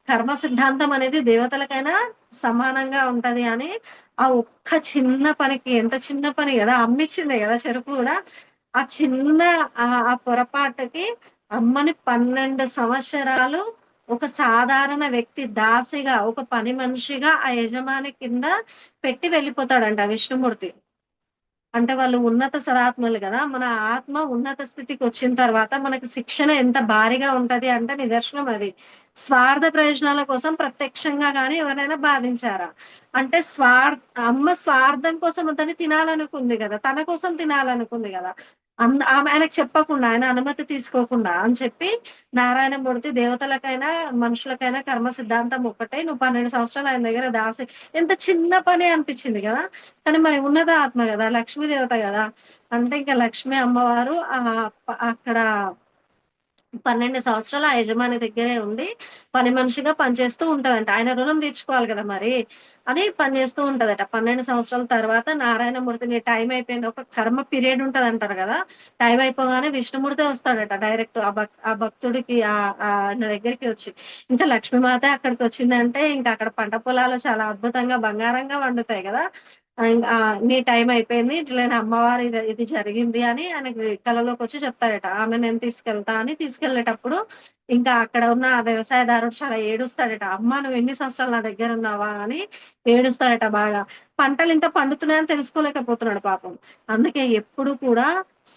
కర్మ సిద్ధాంతం అనేది దేవతలకైనా సమానంగా ఉంటది" అని ఆ ఒక్క చిన్న పనికి ఎంత చిన్న పని గదా! అమ్మిచ్చిందే గదా! చెరుకు గూడా. ఆ చిన్న ఆ పొరపాటుకి అమ్మని 12 సంవత్సరాలు ఒక సాధారణ వ్యక్తి దాసిగా, ఒక పని మనిషిగా ఆ యజమాని కింద పెట్టి వెళ్ళిపోతాడంట విష్ణుమూర్తి. అంటే వాళ్ళు ఉన్నత సదాత్మలు గదా! మన ఆత్మ ఉన్నత స్థితికొచ్చిన తర్వాత మనకి శిక్షణ ఎంత భారీగా ఉంటది అంటే నిదర్శనం అది. స్వార్థ ప్రయోజనాల కోసం ప్రత్యక్షంగా గాని ఎవరైనా బాధించారా? అంటే అమ్మ స్వార్థం కోసం దాన్ని తినాలనుకుంది గదా! తన కోసం తినాలనుకుంది గదా! ఆమె ఆయనకు చెప్పకుండా, ఆయన అనుమతి తీసుకోకుండా అని చెప్పి నారాయణమూర్తి దేవతలకైనా, మనుషులకైనా కర్మ సిద్ధాంతం ఒక్కటే. నువ్వు 12 సంవత్సరాలు ఆయన దగ్గర ఎంత చిన్న పనే అనిపిచ్చింది గదా! కానీ మరి ఉన్నత ఆత్మ గదా! లక్ష్మీ దేవత గదా! అంటే ఇంక లక్ష్మీ అమ్మవారు అక్కడ 12 సంవత్సరాలు ఆ యజమాని దగ్గరే ఉండి, పని మనిషిగా పనిచేస్తూ ఉంటదంట. ఆయన రుణం తీర్చుకోవాలి గదా మరి! అని పని చేస్తూ ఉంటదట. 12 సంవత్సరాల తర్వాత నారాయణమూర్తి నీ టైం అయిపోయింది. ఒక కర్మ పీరియడ్ ఉంటదంటారు గదా! టైం అయిపోగానే విష్ణుమూర్తే వస్తాడట డైరెక్ట్ ఆ భక్తుడికి ఆయన దగ్గరికి వచ్చి. ఇంకా లక్ష్మీమాత అక్కడికొచ్చిందంటే ఇంక అక్కడ పంట పొలాలు చాలా అద్భుతంగా బంగారంగా పండుతాయి గదా! నీ టైం అయిపోయింది. ఇట్లా అమ్మవారు ఇది జరిగింది అని ఆయనకి కలలోకొచ్చి చెప్తాడట. ఆమె నేను తీసుకెళ్తా అని తీసుకెళ్ళేటప్పుడు ఇంకా అక్కడ ఉన్న ఆ వ్యవసాయదారుడు చాలా ఏడుస్తాడట. "అమ్మ నువ్వు ఎన్ని సంవత్సరాలు నా దగ్గరున్నావా" అని ఏడుస్తాడట బాగా. పంటలు ఇంత పండుతున్నాయని తెలుసుకోలేకపోతున్నాడు పాపం. అందుకే ఎప్పుడు కూడా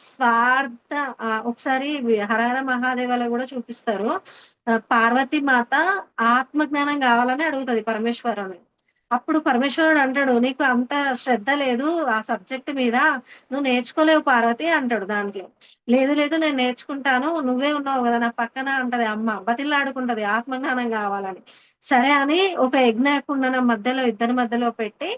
స్వార్థ ఒకసారి హరహర మహాదేవలో గూడా చూపిస్తారు. పార్వతీ మాత ఆత్మ జ్ఞానం గావాలని అడుగుతది పరమేశ్వరుని. అప్పుడు పరమేశ్వరుడు అంటాడు, "నీకు అంత శ్రద్ధ లేదు ఆ సబ్జెక్ట్ మీద. నువ్వు నేర్చుకోలేవు పార్వతి" అంటాడు దాంట్లో. "లేదు లేదు నేను నేర్చుకుంటాను. నువ్వే ఉన్నావు గదా! నా పక్కన" అంటది అమ్మ. బతిమలాడుకుంటది ఆత్మజ్ఞానం గావాలని. సరే అని ఒక యజ్ఞ కుండనం మధ్యలో ఇద్దరి మధ్యలో పెట్టి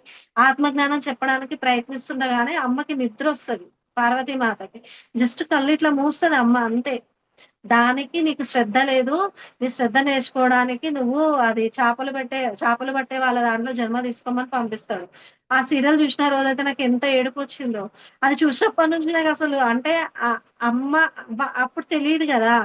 ఆత్మజ్ఞానం చెప్పడానికి ప్రయత్నిస్తుండగానే అమ్మకి నిద్రొస్తది. పార్వతీ మాతకి. జస్ట్ కళ్ళు ఇట్లా మూస్తది అమ్మ అంతే. దానికి నీకు శ్రద్ధ లేదు. నీ శ్రద్ధ నేర్చుకోవడానికి నువ్వు అది చేపలు పట్టే వాళ్ళ దాంట్లో జన్మ తీసుకోమని పంపిస్తాడు. ఆ సీరియల్ చూసిన రోజైతే నాకెంత ఏడుపొచ్చిందో. అది చూసినప్పటి నుంచి నాకసలు అంటే అమ్మ అప్పుడు తెలీదు గదా!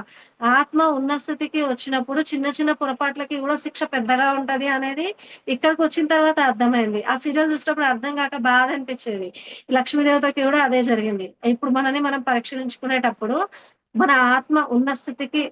ఆత్మ ఉన్న స్థితికి వచ్చినప్పుడు చిన్న చిన్న పొరపాట్లకి గూడా శిక్ష పెద్దగా ఉంటది అనేది ఇక్కడికొచ్చిన తర్వాత అర్థమైంది. ఆ సీరియల్ చూసినప్పుడు అర్థం గాక బాధ అనిపిచ్చేది. లక్ష్మీదేవతకి గూడా అదే జరిగింది. ఇప్పుడు మనల్ని మనం పరీక్షించుకునేటప్పుడు మన ఆత్మ ఉన్న స్థితికి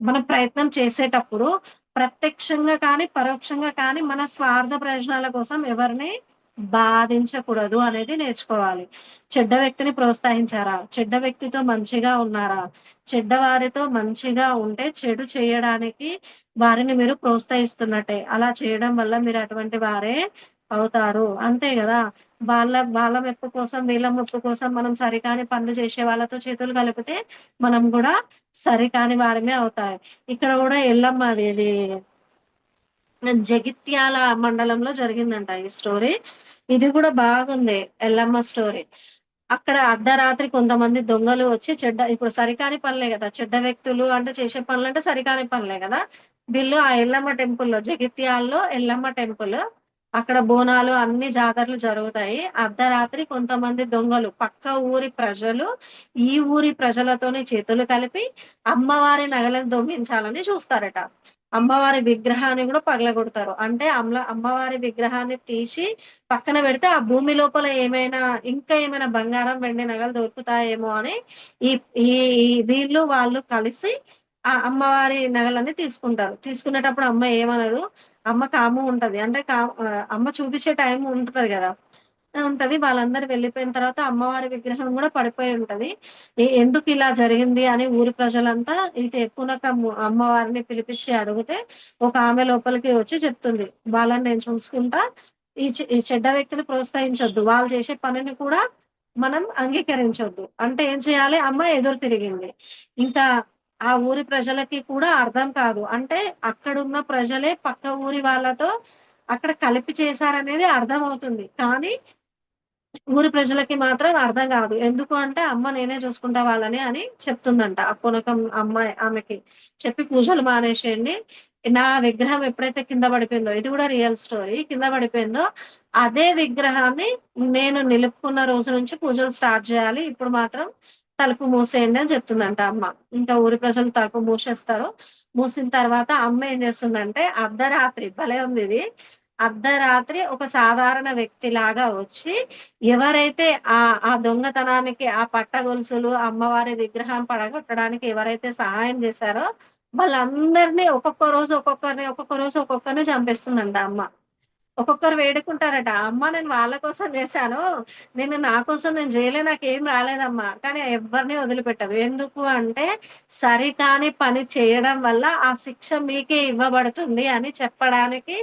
మనం ప్రయత్నం చేసేటప్పుడు ప్రత్యక్షంగా కానీ, పరోక్షంగా కానీ మన స్వార్థ ప్రయోజనాల కోసం ఎవరిని బాధించకూడదు అనేది నేర్చుకోవాలి. చెడ్డ వ్యక్తిని ప్రోత్సహించారా? చెడ్డ వ్యక్తితో మంచిగా ఉన్నారా? చెడ్డవారితో మంచిగా ఉంటే చెడు చేయడానికి వారిని మీరు ప్రోత్సహిస్తున్నట్టే. అలా చేయడం వల్ల మీరు అటువంటి వారే అవుతారు. అంతే గదా! వాళ్ళ మెప్పు కోసం, వీళ్ళ మెప్పు కోసం మనం సరికాని పనులు చేసే వాళ్ళతో చేతులు కలిపితే మనం గూడా సరికాని వారమే అవుతాయి. ఇక్కడ గూడా ఎల్లమ్మది ఇది జగిత్యాల మండలంలో జరిగిందంట ఈ స్టోరీ. ఇది గూడా బాగుంది. ఎల్లమ్మ స్టోరీ. అక్కడ అర్ధరాత్రి కొంతమంది దొంగలు వచ్చి ఇప్పుడు సరికాని పనులే గదా! చెడ్డ వ్యక్తులు అంటే చేసే పనులంటే సరికాని పనులే గదా! వీళ్ళు ఆ ఎల్లమ్మ టెంపుల్‌లో జగిత్యాలలో ఎల్లమ్మ టెంపుల్. అక్కడ బోనాలు అన్ని జాతరలు జరుగుతాయి. అర్ధరాత్రి కొంతమంది దొంగలు పక్క ఊరి ప్రజలు, ఈ ఊరి ప్రజలతోని చేతులు కలిపి అమ్మవారి నగలను దొంగిలించాలని చూస్తారట. అమ్మవారి విగ్రహాన్ని గూడా పగలగొడతారు. అంటే అమ్మవారి విగ్రహాన్ని తీసి పక్కన పెడితే ఆ భూమి లోపల ఇంకా ఏమైనా బంగారం, వెండి నగలు దొరుకుతాయేమో అని ఈ ఈ ఈ వీళ్ళు వాళ్ళు కలిసి ఆ అమ్మవారి నగలన్నీ తీసుకుంటారు. తీసుకునేటప్పుడు అమ్మ ఏమనదు. అమ్మ కామ్‌గా ఉంటది. అంటే అమ్మ చూపించే టైం ఉంటది గదా! ఉంటది. వాళ్ళందరూ వెళ్ళిపోయిన తర్వాత అమ్మవారి విగ్రహం గూడా పడిపోయి ఉంటది. ఎందుకిలా జరిగింది అని ఊరి ప్రజలంతా ఇటు అమ్మవారిని పిలిపిచ్చి అడిగితే ఒక ఆమె లోపలికి వచ్చి చెప్తుంది. వాళ్ళని నేను చూసుకుంటా. ఈ చెడ్డ వ్యక్తిని ప్రోత్సహించొద్దు. వాళ్ళు చేసే పనిని కూడా మనం అంగీకరించొద్దు. అంటే ఏం చేయాలి? అమ్మ ఎదురు తిరిగింది. ఇంకా ఆ ఊరి ప్రజలకి కూడా అర్థం కాదు. అంటే అక్కడున్న ప్రజలే పక్క ఊరి వాళ్ళతో అక్కడ కలిపి చేశారనేది అర్థమవుతుంది. కానీ ఊరి ప్రజలకి మాత్రం అర్థం గాదు. ఎందుకు అంటే, "అమ్మ నేనే చూసుకుంటా వాళ్ళని" అని చెప్తుందంట. ఆ పూనకం అమ్మాయి ఆమెకి. చెప్పి పూజలు మానేసేయండి. నా విగ్రహం ఎప్పుడైతే కింద పడిపోయిందో ఇది గూడా రియల్ స్టోరీ. కింద పడిపోయిందో, అదే విగ్రహాన్ని నేను నిలుపుకున్న రోజు నుంచి పూజలు స్టార్ట్ జేయాలి. ఇప్పుడు మాత్రం తలుపు మూసేయండి అని చెప్తుందంట అమ్మ. ఇంకా ఊరి ప్రజలు తలుపు మూసేస్తారు. మూసిన తర్వాత అమ్మ ఏం చేస్తుందంటే, అర్ధరాత్రి భలే ఉందిది. అర్ధరాత్రి ఒక సాధారణ వ్యక్తిలాగా వచ్చి ఎవరైతే ఆ దొంగతనానికి ఆ పట్టగొలుసులు, అమ్మవారి విగ్రహం పడగొట్టడానికి ఎవరైతే సహాయం చేశారో, వాళ్ళందరిని ఒక్కొక్క రోజు ఒక్కొక్కరిని చంపేస్తుందంట అమ్మ. ఒక్కొక్కరు వేడుకుంటారట. "అమ్మ నేను వాళ్ళ కోసం జేశాను. నా కోసం నేను జేయలే. నాకేం రాలేదమ్మా." కానీ ఎవ్వరిని వదిలిపెట్టదు. ఎందుకు అంటే, సరికాని పని చేయడం వల్ల ఆ శిక్ష మీకే ఇవ్వబడుతుంది అని చెప్పడానికి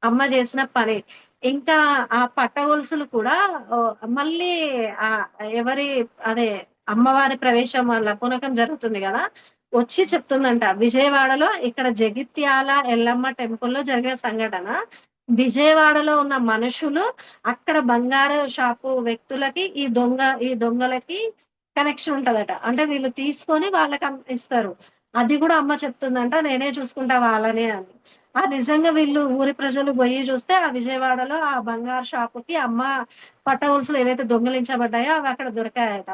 అమ్మ జేసిన పని. ఇంకా ఆ పట్టగొలుసులు కూడా మళ్ళీ ఆహ్, ఎవరి అదే అమ్మవారి ప్రవేశం వల్ల పూనకం జరుగుతుంది గదా! వచ్చి చెప్తుందంట. విజయవాడలో ఇక్కడ జగిత్యాల ఎల్లమ్మ టెంపుల్‌లో జరిగిన సంఘటన. విజయవాడలో ఉన్న మనుషులు అక్కడ బంగారు షాపు వ్యక్తులకి ఈ దొంగలకి కనెక్షన్ ఉంటదట. అంటే వీళ్ళు తీసుకొని ఇస్తారు. అది గూడా అమ్మ చెప్తుందంట. నేనే చూసుకుంటా వాళ్ళని అని. నిజంగా వీళ్ళు ఊరి ప్రజలు బోయి జూస్తే ఆ విజయవాడలో ఆ బంగారు షాపుకి అమ్మ పట్టగొలుసులు ఏవైతే దొంగిలించబడ్డాయో అవి అక్కడ దొరికాయట.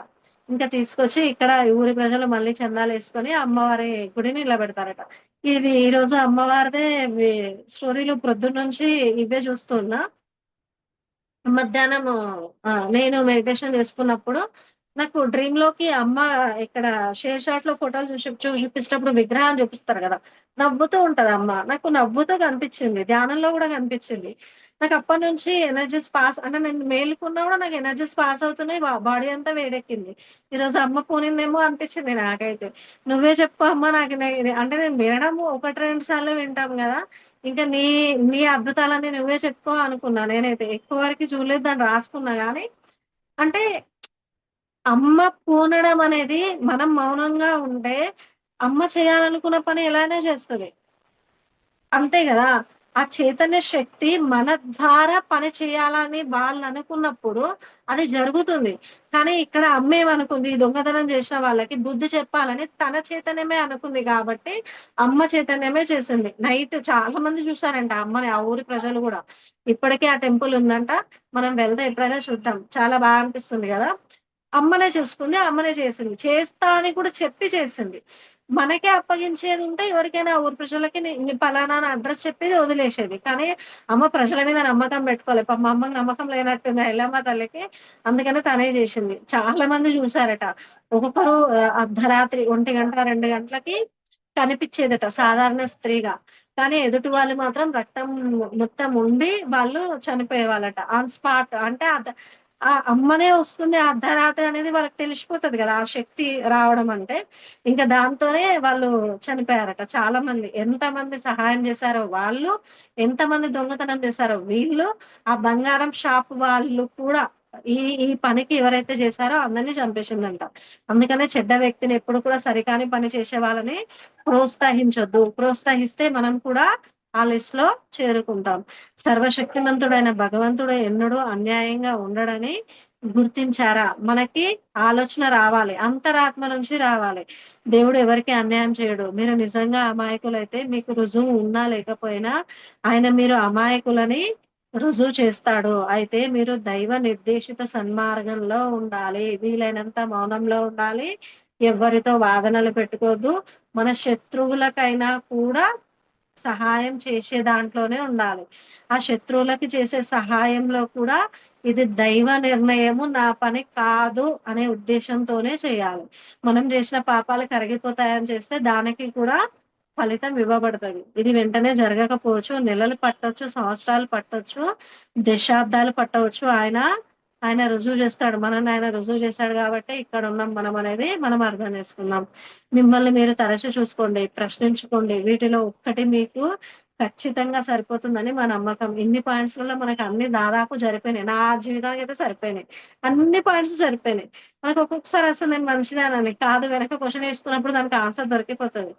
ఇంకా తీసుకొచ్చి ఇక్కడ ఊరి ప్రజలు మళ్ళీ చందాలేసుకొని అమ్మవారి గుడిని నిలబెడతారట. ఇది ఈరోజు అమ్మవారిదే వి స్టోరీలు ప్రొద్దున్నుంచి ఇవే చూస్తున్నా. మధ్యాహ్నం నేను మెడిటేషన్ చేసుకున్నప్పుడు నాకు డ్రీమ్‌లోకి అమ్మ ఇక్కడ షేర్ చాట్‌లో ఫోటోలు చూపించినప్పుడు విగ్రహాన్ని చూపిస్తారు గదా! నవ్వుతూ ఉంటదమ్మ. నాకు నవ్వుతూ కనిపించింది. ధ్యానంలో గూడా కనిపించింది. నాకు అప్పటినుంచి ఎనర్జీస్ పాస్ అంటే నేను మేలుకున్నా గూడా నాకు ఎనర్జీస్ పాస్ అవుతున్నాయి. బాడీ అంతా వేడెక్కింది. ఈరోజు అమ్మ పోనిందేమో అనిపించింది నాకైతే. నువ్వే చెప్పుకో అమ్మ నాకు అంటే నేను వినడము 1, 2 సార్లు వింటాం గదా! ఇంకా నీ అద్భుతాలన్నీ నువ్వే చెప్పుకో అనుకున్నా నేనైతే. ఎక్కువ వరకి చూడలేదు. దాన్ని రాసుకున్నా గానీ, అంటే అమ్మ పూనడం అనేది మనం మౌనంగా ఉంటే, అమ్మ చేయాలనుకున్న పని ఎలానే చేస్తది. అంతే గదా! ఆ చైతన్య శక్తి మన ద్వారా పని చేయాలని వాళ్ళనుకున్నప్పుడు అది జరుగుతుంది. కానీ ఇక్కడ అమ్మేమనుకుంది, ఈ దొంగతనం చేసిన వాళ్ళకి బుద్ధి చెప్పాలని తన చైతన్యమే అనుకుంది గాబట్టి, అమ్మ చైతన్యమే చేసింది. నైట్ చాలా మంది చూసారంట అమ్మని ఆ ఊరి ప్రజలు గూడా. ఇప్పటికి ఆ టెంపుల్ ఉందంట. మనం వెళ్తే ఎప్పుడైనా చూద్దాం. చాలా అనిపిస్తుంది గదా! అమ్మనే చూసుకుంది. అమ్మనే చేసింది. చేస్తా అని కూడా చెప్పి చేసింది. మనకే అప్పగించేదుంటే ఎవరికైనా ఊరు ప్రజలకి పలానా అని అడ్రెస్ చెప్పి వదిలేసేది. కానీ అమ్మ ప్రజల మీద నమ్మకం పెట్టుకోలే. పాపం మా అమ్మకి నమ్మకం లేనట్టుంది ఆ ఎల్లమ్మ తల్లికి. అందుకని తనే జేసింది. చాలా మంది జూసారట. ఒక్కొక్కరు అర్ధరాత్రి 1 గంట, 2 గంటలకి కనిపిచ్చేదట సాధారణ స్త్రీగా. కానీ ఎదుటి వాళ్ళు మాత్రం రక్తం మొత్తం ఉండి వాళ్ళు చనిపోయేవాళ్ళట. ఆన్ స్పాట్ అంటే అమ్మనే వస్తుంది అర్ధరాత్రి అనేది వాళ్ళకి తెలిసిపోతది గదా! ఆ శక్తి రావడం అంటే. ఇంక దాంతోనే వాళ్ళు చనిపోయారట చాలా మంది. ఎంతమంది సహాయం జేశారో వాళ్ళు, ఎంతమంది దొంగతనం జేశారో వీళ్ళు, ఆ బంగారం షాప్ వాళ్ళు కూడా ఈ ఈ పనికి ఎవరైతే జేశారో అందరిని చంపేసిందంట. అందుకనే చెడ్డ వ్యక్తిని ఎప్పుడు కూడా సరికాని పని చేసే వాళ్ళని ప్రోత్సహించొద్దు. ప్రోత్సహిస్తే మనం కూడా ఆ లిస్ట్‌లో చేరుకుంటాం. సర్వశక్తిమంతుడైన భగవంతుడు ఎన్నడూ అన్యాయంగా ఉండడని గుర్తించారా? మనకి ఆలోచన రావాలి. అంతరాత్మ నుంచి రావాలి. దేవుడు ఎవరికీ అన్యాయం చేయడు. మీరు నిజంగా అమాయకులైతే మీకు రుజువు ఉన్నా లేకపోయినా మీరు అమాయకులని రుజువు చేస్తాడు. అయితే మీరు దైవ నిర్దేశిత సన్మార్గంలో ఉండాలి. వీలైనంత మౌనంలో ఉండాలి. ఎవ్వరితో వాదనలు పెట్టుకోవద్దు. మన శత్రువులకైనా కూడా సహాయం చేసే దాంట్లోనే ఉండాలి. ఆ శత్రువులకి చేసే సహాయంలో కూడా ఇది దైవ నిర్ణయము, నా పని కాదు అనే ఉద్దేశ్యంతోనే చేయాలి. మనం జేసిన పాపాలు కరిగిపోతాయని చేస్తే దానికి కూడా ఫలితం ఇవ్వబడతది. ఇది వెంటనే జరగకపోవచ్చు. నెలలు పట్టొచ్చు, సంవత్సరాలు పట్టొచ్చు, దశాబ్దాలు పట్టవచ్చు. ఆయన రుజువు జేస్తాడు. మనల్ని ఆయన రుజువు చేశాడు గాబట్టే ఇక్కడున్నాం మనమనేది మనం అర్థం చేసుకుందాం. మిమ్మల్ని మీరు తరచు చూసుకోండి. ప్రశ్నించుకోండి. వీటిలో ఒక్కటి మీకు ఖచ్చితంగా సరిపోతుందని మా నమ్మకం. ఇన్ని పాయింట్స్‌లలో మనకు అన్ని దాదాపు జరిపోయినాయి. నా జీవితానికైతే సరిపోయినాయి. అన్ని పాయింట్స్ సరిపోయినాయి. మనకు ఒక్కొక్కసారి అసలు నేను మంచిదానని కాదు వెనక క్వెషన్ ఏసుకున్నప్పుడు దానికి ఆన్సర్ దొరికిపోతది.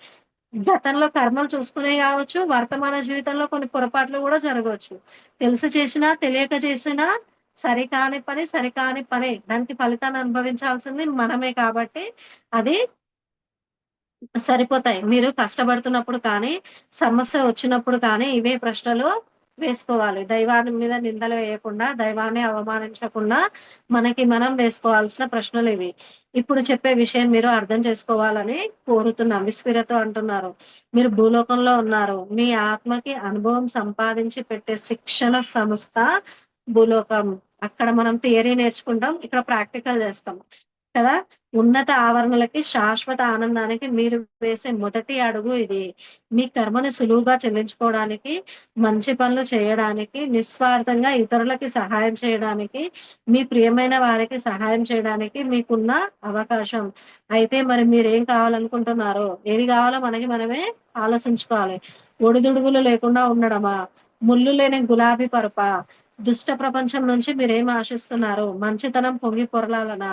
గతంలో కర్మలు చూసుకునేయి గావచ్చు, వర్తమాన జీవితంలో కొన్ని పొరపాట్లు గూడా జరగొచ్చు. తెలిసి చేసినా, తెలియక చేసినా సరికాని పనే. దానికి ఫలితాన్ని అనుభవించాల్సింది మనమే కాబట్టి అది సరిపోతాయి. మీరు కష్టపడుతున్నప్పుడు కానీ, సమస్య వచ్చినప్పుడు కానీ, ఇవే ప్రశ్నలు వేసుకోవాలి. దైవాన్ని మీద నిందలు వేయకుండా, దైవాన్ని అవమానించకుండా, మనకి మనం వేసుకోవాల్సిన ప్రశ్నలివి. ఇప్పుడు చెప్పే విషయం మీరు అర్థం చేసుకోవాలని కోరుతున్నాం. విస్ఫిరతో అంటున్నారు. మీరు భూలోకంలో ఉన్నారు. మీ ఆత్మకి అనుభవం సంపాదించి పెట్టే శిక్షణ సంస్థ భూలోకం. అక్కడ మనం థియరీ నేర్చుకుంటాం. ఇక్కడ ప్రాక్టికల్ చేస్తాం. కదా! ఉన్నత ఆవరణలకి, శాశ్వత ఆనందానికి మీరు వేసే మొదటి అడుగు ఇది. మీ కర్మను సులువుగా చెల్లించుకోవడానికి, మంచి పనులు చేయడానికి, నిస్వార్థంగా ఇతరులకి సహాయం చేయడానికి, మీ ప్రియమైన వారికి సహాయం చేయడానికి మీకున్న అవకాశం. అయితే మరి మీరేం కావాలనుకుంటున్నారో, ఏది కావాలో మనకి మనమే ఆలోచించుకోవాలి. ఒడిదుడుగులు లేకుండా ఉండడమా? ముల్లు లేని గులాబీ పరపా? దుష్ట ప్రపంచం నుంచి మీరేం ఆశిస్తున్నారు? మంచితనం పొంగి పొరలాలనా?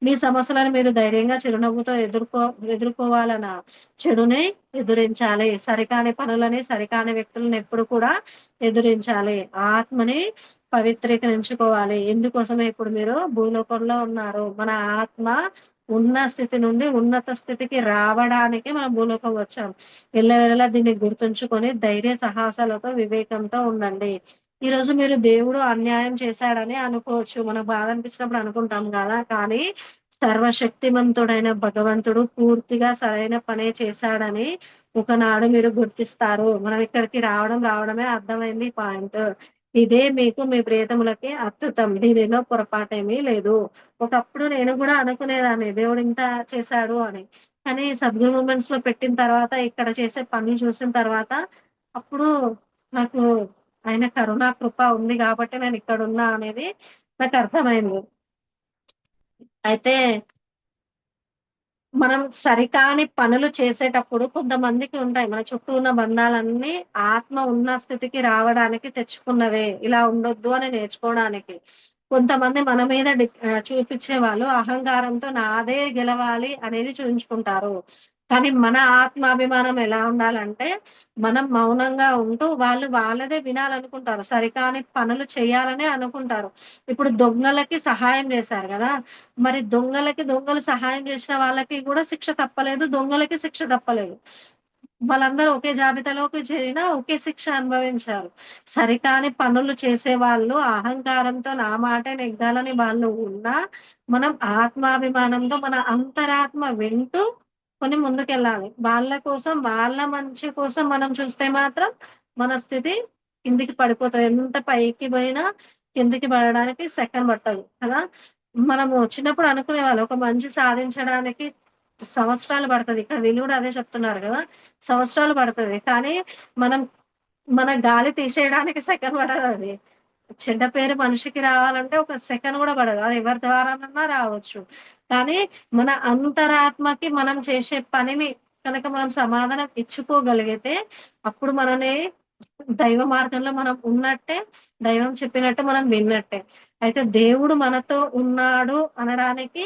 మీ సమస్యలను మీరు ధైర్యంగా చిరునవ్వుతో ఎదుర్కోవాలనా? చెడుని ఎదురించాలి. సరికాని పనులని, సరికాని వ్యక్తులను ఎప్పుడు కూడా ఎదురించాలి. ఆత్మని పవిత్రీకరించుకోవాలి. ఇందుకోసమే ఇప్పుడు మీరు భూలోకంలో ఉన్నారు. మన ఆత్మ ఉన్న స్థితి నుండి ఉన్నత స్థితికి రావడానికి మనం భూలోకం వచ్చాం. ఎల్లవేళలా దీన్ని గుర్తుంచుకొని ధైర్య సాహసాలతో, వివేకంతో ఉండండి. ఈరోజు మీరు దేవుడు అన్యాయం చేశాడని అనుకోవచ్చు. మనకు బాధ అనిపించినప్పుడు అనుకుంటాం గదా! కానీ సర్వశక్తిమంతుడైన భగవంతుడు పూర్తిగా సరైన పనే చేశాడని ఒకనాడు మీరు గుర్తిస్తారు. మనం ఇక్కడికి రావడమే అర్థమైంది పాయింట్. ఇదే మీకు మీ ప్రియతములకి అద్భుతం. దీనిలో పొరపాటేమీ లేదు. ఒకప్పుడు నేను గూడా అనుకునేదాన్ని దేవుడు ఇంత చేశాడు అని. కానీ సద్గురు మూమెంట్స్‌లో పెట్టిన తర్వాత, ఇక్కడ చేసే పనులు చూసిన తర్వాత, అప్పుడు నాకు ఆయన కరుణ, కృప ఉంది గాబట్టి నేనిక్కడున్నా అనేది నాకర్థమైంది. అయితే మనం సరికాని పనులు చేసేటప్పుడు కొంతమందికి ఉంటాయి. మన చుట్టూ ఉన్న బంధాలన్నీ ఆత్మ ఉన్న స్థితికి రావడానికి తెచ్చుకున్నవే. ఇలా ఉండొద్దు అని నేర్చుకోవడానికి. కొంతమంది మన మీద చూపిచ్చేవాళ్ళు అహంకారంతో నాదే గెలవాలి అనేది చూయించుకుంటారు. కానీ మన ఆత్మాభిమానం ఎలా ఉండాలంటే, మనం మౌనంగా ఉంటూ వాళ్ళు వాళ్ళదే వినాలనుకుంటారు. సరికాని పనులు చేయాలనే అనుకుంటారు. ఇప్పుడు దొంగలకి సహాయం జేశారు గదా! మరి దొంగలు సహాయం చేసిన వాళ్ళకి గూడా శిక్ష తప్పలేదు. దొంగలకి శిక్ష తప్పలేదు. వాళ్ళందరూ ఒకే జాబితాలోకి చేరినా ఒకే శిక్ష అనుభవించారు. సరికాని పనులు చేసేవాళ్ళు అహంకారంతో నా మాటే నెగ్గాలని వాళ్ళు ఉన్నా, మనం ఆత్మాభిమానంతో మన అంతరాత్మ వింటూ కొన్ని ముందుకెళ్ళాలి. వాళ్ళ కోసం, వాళ్ళ మంచి కోసం మనం చూస్తే మాత్రం మన స్థితి కిందికి పడిపోతది. ఎంత పైకి పోయినా కిందికి పడడానికి సెకను పట్టదు కదా! మనము చిన్నప్పుడు అనుకునేవాళ్ళం ఒక మంచి సాధించడానికి సంవత్సరాలు పడతది. ఇక్కడ వీళ్ళు గూడా అదే చెప్తున్నారు గదా! సంవత్సరాలు పడతది. కానీ మనం మన గాలి తీసేయడానికి సెకను పడదది. చెడ్డ పేరు మనిషికి రావాలంటే ఒక సెకను గూడా పడదు. అది ఎవరి ద్వారానన్నా రావచ్చు. కానీ మన అంతరాత్మకి మనం చేసే పనిని కనుక మనం సమాధానం ఇచ్చుకోగలిగితే అప్పుడు మనని దైవ మార్గంలో మనం ఉన్నట్టే, దైవం చెప్పినట్టు మనం విన్నట్టే. అయితే దేవుడు మనతో ఉన్నాడు అనడానికి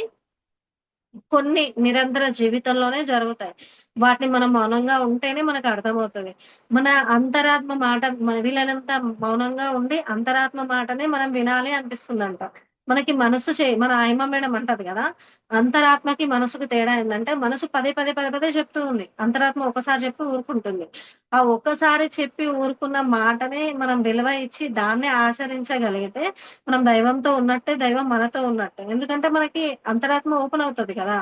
కొన్ని నిరంతర జీవితంలోనే జరుగుతాయి. వాటిని మనం మౌనంగా ఉంటేనే మనకర్థమవుతది. మన అంతరాత్మ మాట వీలైనంత మౌనంగా ఉండి అంతరాత్మ మాటనే మనం వినాలి అనిపిస్తుందంట. మనకి మనసు మన ఆయమ్మ మేడం అంటది గదా! అంతరాత్మకి, మనసుకి తేడా ఏందంటే మనసు పదే చెప్తూ ఉంది. అంతరాత్మ ఒకసారి చెప్పి ఊరుకుంటుంది. ఆ ఒక్కసారి చెప్పి ఊరుకున్న మాటనే మనం విలువ ఇచ్చి దాన్నే ఆచరించగలిగితే మనం దైవంతో ఉన్నట్టే, దైవం మనతో ఉన్నట్టే. ఎందుకంటే మనకి అంతరాత్మ ఓపెన్ అవుతది కదా!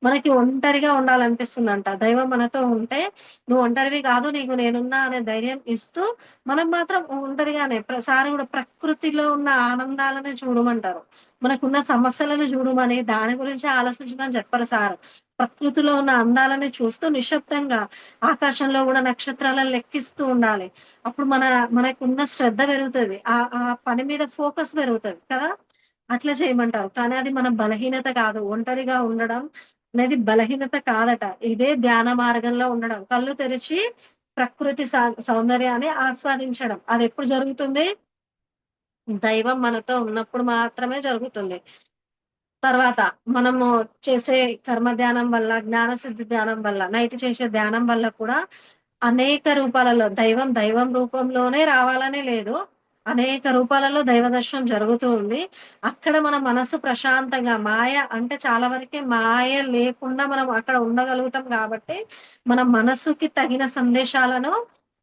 మనకి ఒంటరిగా ఉండాలనిపిస్తుందంట. దైవం మనతో ఉంటే నువ్వు ఒంటరివి కాదు, నీకు నేనున్నా అనే ధైర్యం ఇస్తూ మనం మాత్రం ఒంటరిగానే సారు గూడా ప్రకృతిలో ఉన్న ఆనందాలను చూడమంటారు. మనకున్న సమస్యలను చూడమని, దాని గురించి ఆలోచించమని చెప్పరు సారు. ప్రకృతిలో ఉన్న అందాలని చూస్తూ నిశ్శబ్దంగా ఆకాశంలో గూడా నక్షత్రాలను లెక్కిస్తూ ఉండాలి. అప్పుడు మనకున్న శ్రద్ధ పెరుగుతది. ఆ పని మీద ఫోకస్ పెరుగుతది కదా! అట్లా చేయమంటారు. కానీ అది మన బలహీనత కాదు. ఒంటరిగా ఉండడం అనేది బలహీనత కాదట. ఇదే ధ్యాన మార్గంలో ఉండడం. కళ్ళు తెరిచి ప్రకృతి సౌందర్యాన్ని ఆస్వాదించడం. అదెప్పుడు జరుగుతుంది? దైవం మనతో ఉన్నప్పుడు మాత్రమే జరుగుతుంది. తర్వాత మనము చేసే కర్మ ధ్యానం వల్ల, జ్ఞానసిద్ధి ధ్యానం వల్ల, నైట్ చేసే ధ్యానం వల్ల కూడా అనేక రూపాలలో దైవం రూపంలోనే రావాలని లేదు. అనేక రూపాలలో దైవ దర్శనం జరుగుతూ ఉంది. అక్కడ మన మనసు ప్రశాంతంగా అంటే చాలా వరకి మాయ లేకుండా మనం అక్కడ ఉండగలుగుతాం గాబట్టి, మన మనసుకి తగిన సందేశాలను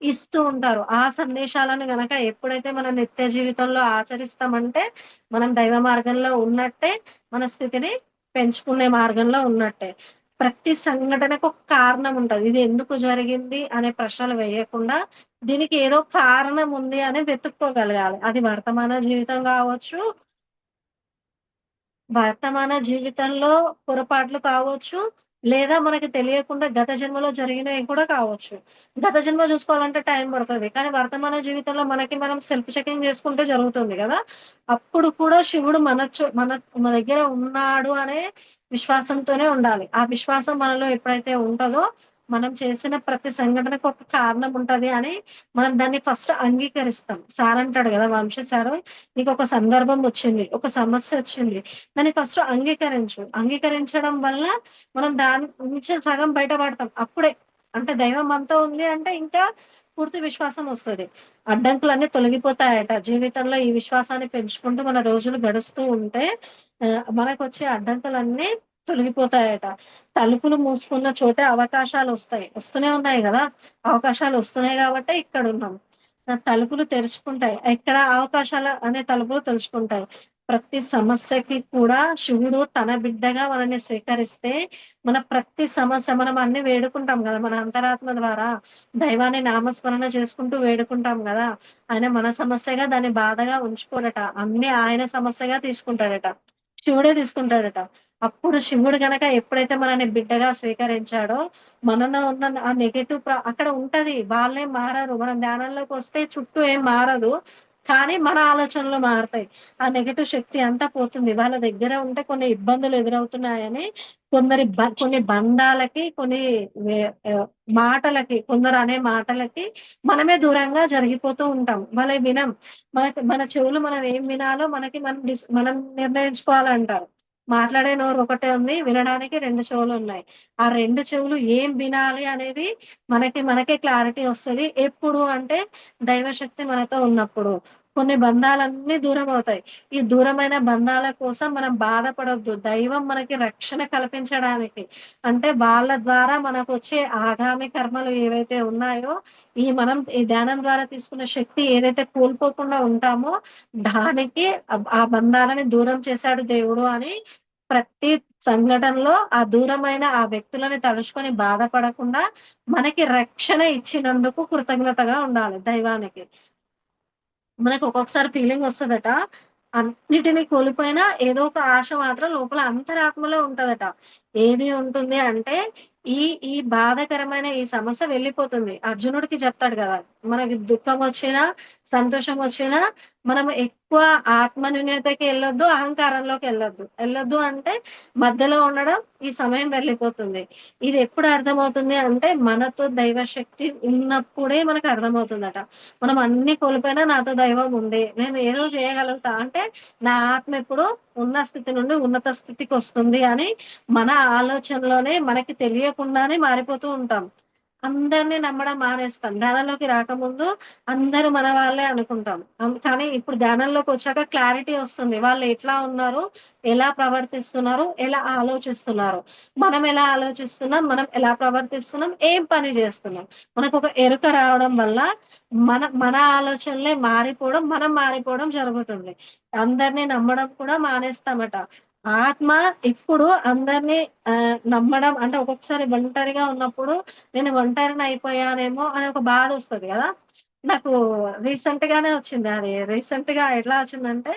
ఇస్తూ ఉంటారు. ఆ సందేశాలను గనక ఎప్పుడైతే మన నిత్య జీవితంలో ఆచరిస్తామంటే, మనం దైవ మార్గంలో ఉన్నట్టే, మన స్థితిని పెంచుకునే మార్గంలో ఉన్నట్టే. ప్రతి సంఘటనకు ఒక కారణం ఉంటది. ఇది ఎందుకు జరిగింది అనే ప్రశ్నలు వేయకుండా, దీనికి ఏదో కారణం ఉంది అని వెతుక్కోగలగాలి. అది వర్తమాన జీవితం గావచ్చు, వర్తమాన జీవితంలో పొరపాట్లు కావచ్చు. లేదా మనకి తెలియకుండా గత జన్మలో జరిగినయి కూడా కావచ్చు. గత జన్మ చూసుకోవాలంటే టైం పడతది. కానీ వర్తమాన జీవితంలో మనకి మనం సెల్ఫ్ చెకింగ్ చేసుకుంటే జరుగుతుంది గదా! అప్పుడు కూడా శివుడు మన దగ్గర ఉన్నాడు అనే విశ్వాసంతోనే ఉండాలి. ఆ విశ్వాసం మనలో ఎప్పుడైతే ఉంటదో, మనం చేసిన ప్రతి సంఘటనకు ఒక కారణం ఉంటది అని మనం దాన్ని ఫస్ట్ అంగీకరిస్తాం. సార్ అంటాడు గదా! వంశీ సారు, "నీకొక సందర్భం వచ్చింది. ఒక సమస్యొచ్చింది. దాన్ని ఫస్ట్ అంగీకరించు. అంగీకరించడం వల్ల మనం దాని నుంచి సగం బయటపడతాం. అప్పుడే అంటే దైవం మనతో ఉంది అంటే ఇంకా పూర్తి విశ్వాసం వస్తది. అడ్డంకులన్నీ తొలగిపోతాయట. జీవితంలో ఈ విశ్వాసాన్ని పెంచుకుంటూ మన రోజులు గడుస్తూ ఉంటే మనకొచ్చే అడ్డంకులన్నీ తొలగిపోతాయట. తలుపులు మూసుకున్న చోటే అవకాశాలొస్తాయి. వస్తూనే ఉన్నాయి గదా! అవకాశాలొస్తున్నాయి గాబట్టే ఇక్కడున్నాం. తలుపులు తెరుచుకుంటాయి. ఎక్కడ అవకాశాల అనే తలుపులు తెరుచుకుంటాయి. ప్రతి సమస్యకి కూడా శివుడు తన బిడ్డగా మనల్ని స్వీకరిస్తే, మన ప్రతి సమస్య మనం అన్నీ వేడుకుంటాం గదా! మన అంతరాత్మ ద్వారా దైవాన్ని నామస్మరణ చేసుకుంటూ వేడుకుంటాం గదా! ఆయన మన సమస్యగా దాన్ని బాధగా ఉంచుకోడట. అన్నీ ఆయన సమస్యగా తీసుకుంటాడట. శివుడే తీసుకుంటాడట. అప్పుడు శివుడు గనక ఎప్పుడైతే మనల్ని బిడ్డగా స్వీకరించాడో, మనలో ఉన్న ఆ నెగెటివ్ అక్కడ ఉంటది. వాళ్ళేం మారరు. మనం ధ్యానంలోకొస్తే చుట్టూ ఏం మారదు. కానీ మన ఆలోచనలు మారతాయి. ఆ నెగెటివ్ శక్తి అంతా పోతుంది. వాళ్ళ దగ్గర ఉంటే కొన్ని ఇబ్బందులు ఎదురవుతున్నాయని కొన్ని బంధాలకి, కొన్ని వే మాటలకి కొందరనే మాటలకి మనమే దూరంగా జరిగిపోతూ ఉంటాం. వాళ్ళయి వినం. మన చెవులు మనం ఏం వినాలో మనం నిర్ణయించుకోవాలంటారు. మాట్లాడే నోరు ఒకటే ఉంది. వినడానికి 2 చెవులున్నాయి. ఆ 2 చెవులు ఏం వినాలి అనేది మనకే క్లారిటీ వస్తది. ఎప్పుడు అంటే దైవశక్తి మనతో ఉన్నప్పుడు. కొన్ని బంధాలన్నీ దూరమవుతాయి. ఈ దూరమైన బంధాల కోసం మనం బాధపడొద్దు. దైవం మనకి రక్షణ కల్పించడానికి అంటే వాళ్ళ ద్వారా మనకొచ్చే ఆగామి కర్మలు ఏవైతే ఉన్నాయో, ఈ ధ్యానం ద్వారా తీసుకున్న శక్తి ఏదైతే కోల్పోకుండా ఉంటామో, దానికి ఆ బంధాలని దూరం చేశాడు దేవుడు అని ప్రతి సంఘటనలో ఆ దూరమైన ఆ వ్యక్తులని తలుచుకొని బాధపడకుండా, మనకి రక్షణ ఇచ్చినందుకు కృతజ్ఞతగా ఉండాలి దైవానికి. మనకు ఒక్కొక్కసారి ఫీలింగొస్తదట. అన్నిటిని కోల్పోయినా ఏదో ఒక ఆశ మాత్రం లోపల అంతరాత్మలో ఉంటదట. ఏది ఉంటుంది అంటే, ఈ ఈ బాధాకరమైన ఈ సమస్య వెళ్ళిపోతుంది. అర్జునుడికి చెప్తాడు గదా! మనకి దుఃఖమొచ్చినా, సంతోషమొచ్చినా మనం ఎక్కువ ఆత్మన్యూనతకి ఎళ్ళొద్దు, అహంకారంలోకెళ్ళొద్దు. ఎళ్ళొద్దు అంటే మధ్యలో ఉండడం, ఈ సమయం వెళ్ళిపోతుంది. ఇది ఎప్పుడు అర్థమవుతుంది అంటే, మనతో దైవశక్తి ఉన్నప్పుడే మనకు అర్థమవుతుందట. మనం అన్నీ కోల్పోయినా నాతో దైవం ఉంది. నేను ఏదో చేయగలుగుతా. అంటే నా ఆత్మ ఎప్పుడు ఉన్న స్థితి నుండి ఉన్నత స్థితికొస్తుంది అని మన ఆలోచనలోనే మనకి తెలియకుండానే మారిపోతూ ఉంటాం. అందరిని నమ్మడం మానేస్తాం. ధ్యానంలోకి రాకముందు అందరూ మన వాళ్ళే అనుకుంటాం. కానీ ఇప్పుడు ధ్యానంలోకొచ్చాక క్లారిటీ వస్తుంది. వాళ్ళు ఎట్లా ఉన్నారు, ఎలా ప్రవర్తిస్తున్నారు, ఎలా ఆలోచిస్తున్నారు. మనం ఎలా ఆలోచిస్తున్నాం, మనం ఎలా ప్రవర్తిస్తున్నాం, ఏం పని జేస్తున్నాం. మనకొక ఎరుక రావడం వల్ల మన ఆలోచనలే మారిపోవడం, మనం మారిపోవడం జరుగుతుంది. అందరిని నమ్మడం కూడా మానేస్తామట. ఆత్మ ఎప్పుడు అందరిని నమ్మడం అంటే ఒక్కొక్కసారి ఒంటరిగా ఉన్నప్పుడు నేను ఒంటరినయిపోయానేమో అనే ఒక బాధొస్తది గదా! నాకు రీసెంట్‌గానే వచ్చింది అది. రీసెంట్‌గా ఎట్లా వచ్చిందంటే,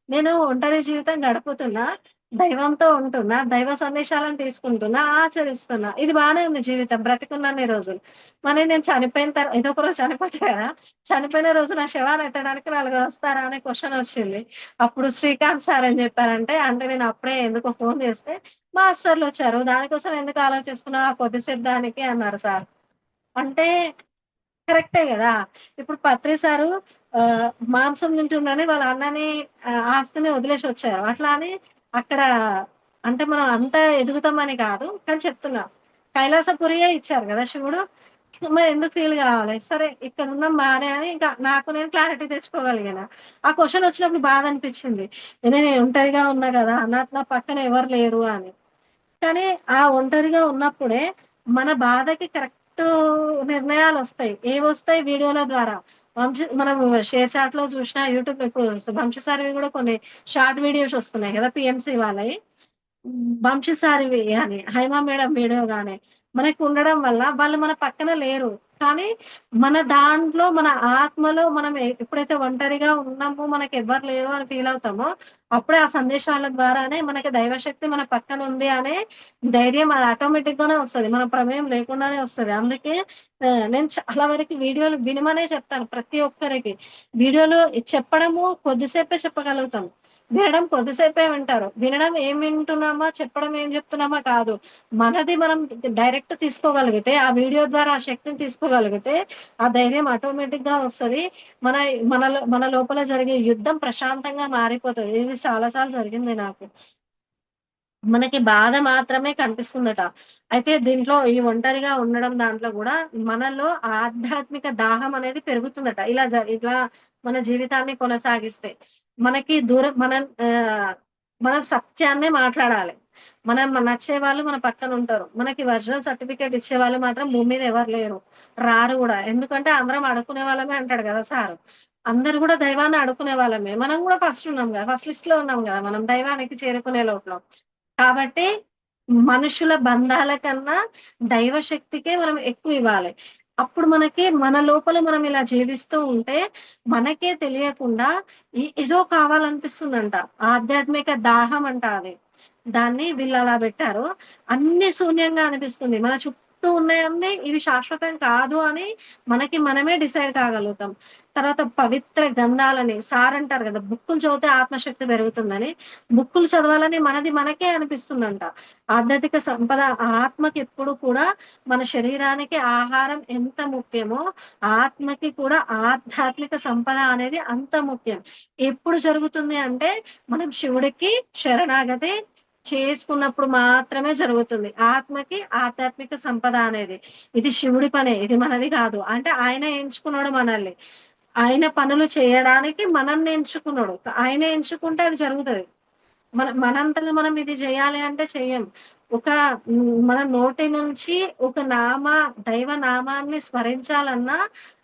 నేను ఒంటరి జీవితం గడుపుతున్నా. దైవంతో ఉంటున్నా. దైవ సందేశాలను తీసుకుంటున్నా, ఆచరిస్తున్నా. ఇది బానే ఉంది జీవితం బ్రతికున్నన్ని రోజులు. మరి నేను చనిపోయిన ఏదో ఒక రోజు చనిపోతా గదా! చనిపోయిన రోజు నా శవాన్ని ఎత్తడానికి నలుగురొస్తారా అనే క్వెషనొచ్చింది. అప్పుడు శ్రీకాంత్ సార్ ఏం జెప్పారంటే, అంటే నేను అప్పుడే ఎందుకో ఫోను జేస్తే, మాస్టర్‌లొచ్చారు. దానికోసం ఎందుకు ఆలోచిస్తున్నావు? ఆ కొద్దిసేపు దానికి అన్నారు సార్. అంటే కరెక్టే గదా! ఇప్పుడు పత్రి సారు మాంసం తింటుండని వాళ్ళ అన్నని ఆస్తిని వదిలేసొచ్చారు. అట్లా అని అక్కడ అంటే మనం అంత ఎదుగుతామని కాదు. కానీ చెప్తున్నా. కైలాసపురియే ఇచ్చారు గదా శివుడు. మరి ఎందుకు ఫీల్ గావాలి? సరే ఇక్కడున్నాం బానే అని ఇంకా నాకు నేను క్లారిటీ తెచ్చుకోగలిగాను. ఆ క్వెషన్ వచ్చినప్పుడు బాధనిపిచ్చింది. నేను ఒంటరిగా ఉన్నా గదా! నా పక్కన ఎవరు లేరు అని. కానీ ఆ ఒంటరిగా ఉన్నప్పుడే మన బాధకి కరెక్టు నిర్ణయాలొస్తాయి. ఏవొస్తాయి వీడియోల ద్వారా. మనము షేర్ చాట్‌లో చూసినా, యూట్యూబ్‌లో ఇప్పుడు వంశసారివి గూడా కొన్ని షార్ట్ వీడియోస్ ఒస్తున్నాయి గదా! పీఎంసీ వాళ్ళయి. వంశసారివి గాని, హైమా మేడం వీడియో గాని, మనకు ఉండడం వల్ల వాళ్ళు మన పక్కన లేరు. కానీ మన దాంట్లో మన ఆత్మలో మనం ఎప్పుడైతే ఒంటరిగా ఉన్నామో, మనకెవ్వరు లేరు అని ఫీల్ అవుతామో, అప్పుడే ఆ సందేశాల ద్వారానే మనకి దైవశక్తి మన పక్కన ఉంది అనే ధైర్యం అది ఆటోమేటిక్‌గానే వస్తది. మన ప్రమేయం లేకుండానే వస్తది. అందుకే నేను చాలా వరకి వీడియోలు వినమనే చెప్తాను ప్రతి ఒక్కరికి. వీడియోలు చెప్పడము కొద్దిసేపే చెప్పగలుగుతాం. వినడం కొద్దిసేపే వింటారు. వినడం ఏం వింటున్నామా, చెప్పడం ఏం చెప్తున్నామా కాదు. మనది మనం డైరెక్ట్ తీసుకోగలిగితే, ఆ వీడియో ద్వారా ఆ శక్తిని తీసుకోగలిగితే, ఆ ధైర్యం ఆటోమేటిక్‌గా వస్తది. మన మన లోపల జరిగే యుద్ధం ప్రశాంతంగా మారిపోతది. ఇది చాలా సార్లు జరిగింది నాకు. మనకి బాధ మాత్రమే కనిపిస్తుందట. అయితే దీంట్లో ఈ ఒంటరిగా ఉండడం దాంట్లో గూడా మనలో ఆధ్యాత్మిక దాహం అనేది పెరుగుతుందట. ఇలా మన జీవితాన్ని కొనసాగిస్తే. మనకి దూరం మనం సత్యాన్నే మాట్లాడాలి. మనం నచ్చేవాళ్ళు మన పక్కనుంటారు. మనకి ఒరిజినల్ సర్టిఫికేట్ ఇచ్చేవాళ్ళు మాత్రం భూమి మీద ఎవరు లేరు. రారు గూడా. ఎందుకంటే అందరం అడుక్కునే వాళ్ళమే అంటాడు గదా సారు. అందరూ గూడా దైవాన్ని అడుక్కునే వాళ్ళమే. మనం గూడా ఫస్ట్ ఉన్నాం గదా! ఫస్ట్ లిస్ట్‌లో ఉన్నాం గదా! మనం దైవానికి చేరుకునే లోపల. కాబట్టి మనుషుల బంధాల కన్నా దైవ శక్తికే మనం ఎక్కువివ్వాలి. అప్పుడు మనకి మన లోపల మనం ఇలా జీవిస్తూ ఉంటే, మనకే తెలియకుండా ఏదో కావాలనిపిస్తుందంట. ఆధ్యాత్మిక దాహం అంట అది. దాన్ని వీళ్ళలా బెట్టారు. అన్నీ శూన్యంగా అనిపిస్తుంది. మన చుట్టూ ఉన్నయన్నీ ఇవి శాశ్వతం కాదు అని మనకి మనమే డిసైడ్ కాగలుగుతాం. తర్వాత పవిత్ర గ్రంథాలని సారంటారు గదా! బుక్కులు చదివితే ఆత్మశక్తి పెరుగుతుందని. బుక్కులు చదవాలని మనది మనకే అనిపిస్తుందంట. ఆధ్యాత్మిక సంపద ఆత్మకెప్పుడు కూడా మన శరీరానికి ఆహారం ఎంత ముఖ్యమో, ఆత్మకి కూడా ఆధ్యాత్మిక సంపద అనేది అంత ముఖ్యం. ఎప్పుడు జరుగుతుంది అంటే, మనం శివుడికి శరణాగతి చేసుకున్నప్పుడు మాత్రమే జరుగుతుంది. ఆత్మకి ఆధ్యాత్మిక సంపద అనేది. ఇది శివుడి పనే. ఇది మనది కాదు. అంటే ఆయనే ఎంచుకున్నాడు మనల్ని. ఆయన పనులు చేయడానికి మనల్ని ఎంచుకున్నాడు. ఆయనే ఎంచుకుంటే అది జరుగుతది. మనంతట మనం ఇది జేయాలి అంటే చెయ్యం. ఒక మన నోటి నుంచి ఒక దైవ నామాన్ని స్మరించాలన్నా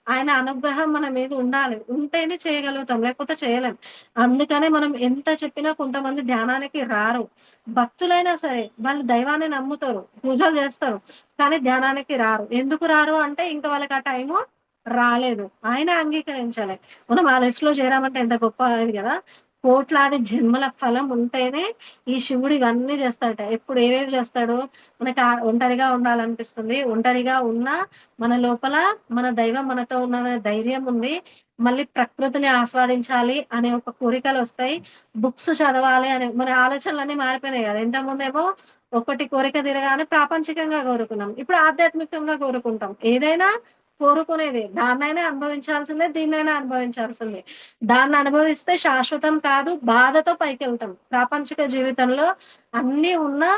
ఆయన అనుగ్రహం మన మీద ఉండాలి. ఉంటేనే చేయగలుగుతాం. లేకపోతే చేయలేం. అందుకనే మనం ఎంత చెప్పినా కొంతమంది ధ్యానానికి రారు. భక్తులైనా సరే వాళ్ళు దైవాన్ని నమ్ముతారు. పూజలు జేస్తారు. కానీ ధ్యానానికి రారు. ఎందుకు రారు అంటే ఇంక వాళ్ళకి ఆ టైము రాలేదు. ఆయన అంగీకరించాలి. మనం ఆ లిస్ట్‌లో చేరామంటే ఎంత గొప్ప ఇది గదా! కోట్లాది జన్మల ఫలం ఉంటేనే ఈ శివుడు ఇవన్నీ చేస్తాడట. ఎప్పుడు ఏవేవి చేస్తాడు? మనకు ఒంటరిగా ఉండాలనిపిస్తుంది. ఒంటరిగా ఉన్నా మన లోపల మన దైవం మనతో ఉన్నదనే ధైర్యం ఉంది. మళ్ళీ ప్రకృతిని ఆస్వాదించాలి అనే ఒక కోరికలొస్తాయి. బుక్స్ చదవాలి అనే మన ఆలోచనలన్నీ మారిపోయినాయి గదా! ఇంతకుముందేమో ఒకటి కోరిక తీరగానే ప్రాపంచికంగా కోరుకున్నాం. ఇప్పుడు ఆధ్యాత్మికంగా కోరుకుంటాం. ఏదైనా కోరుకునేదే. దాన్నైనా అనుభవించాల్సిందే, దీన్నైనా అనుభవించాల్సిందే. దాన్ని అనుభవిస్తే శాశ్వతం కాదు. బాధతో పైకెళ్తాం. ప్రాపంచిక జీవితంలో అన్నీ ఉన్నా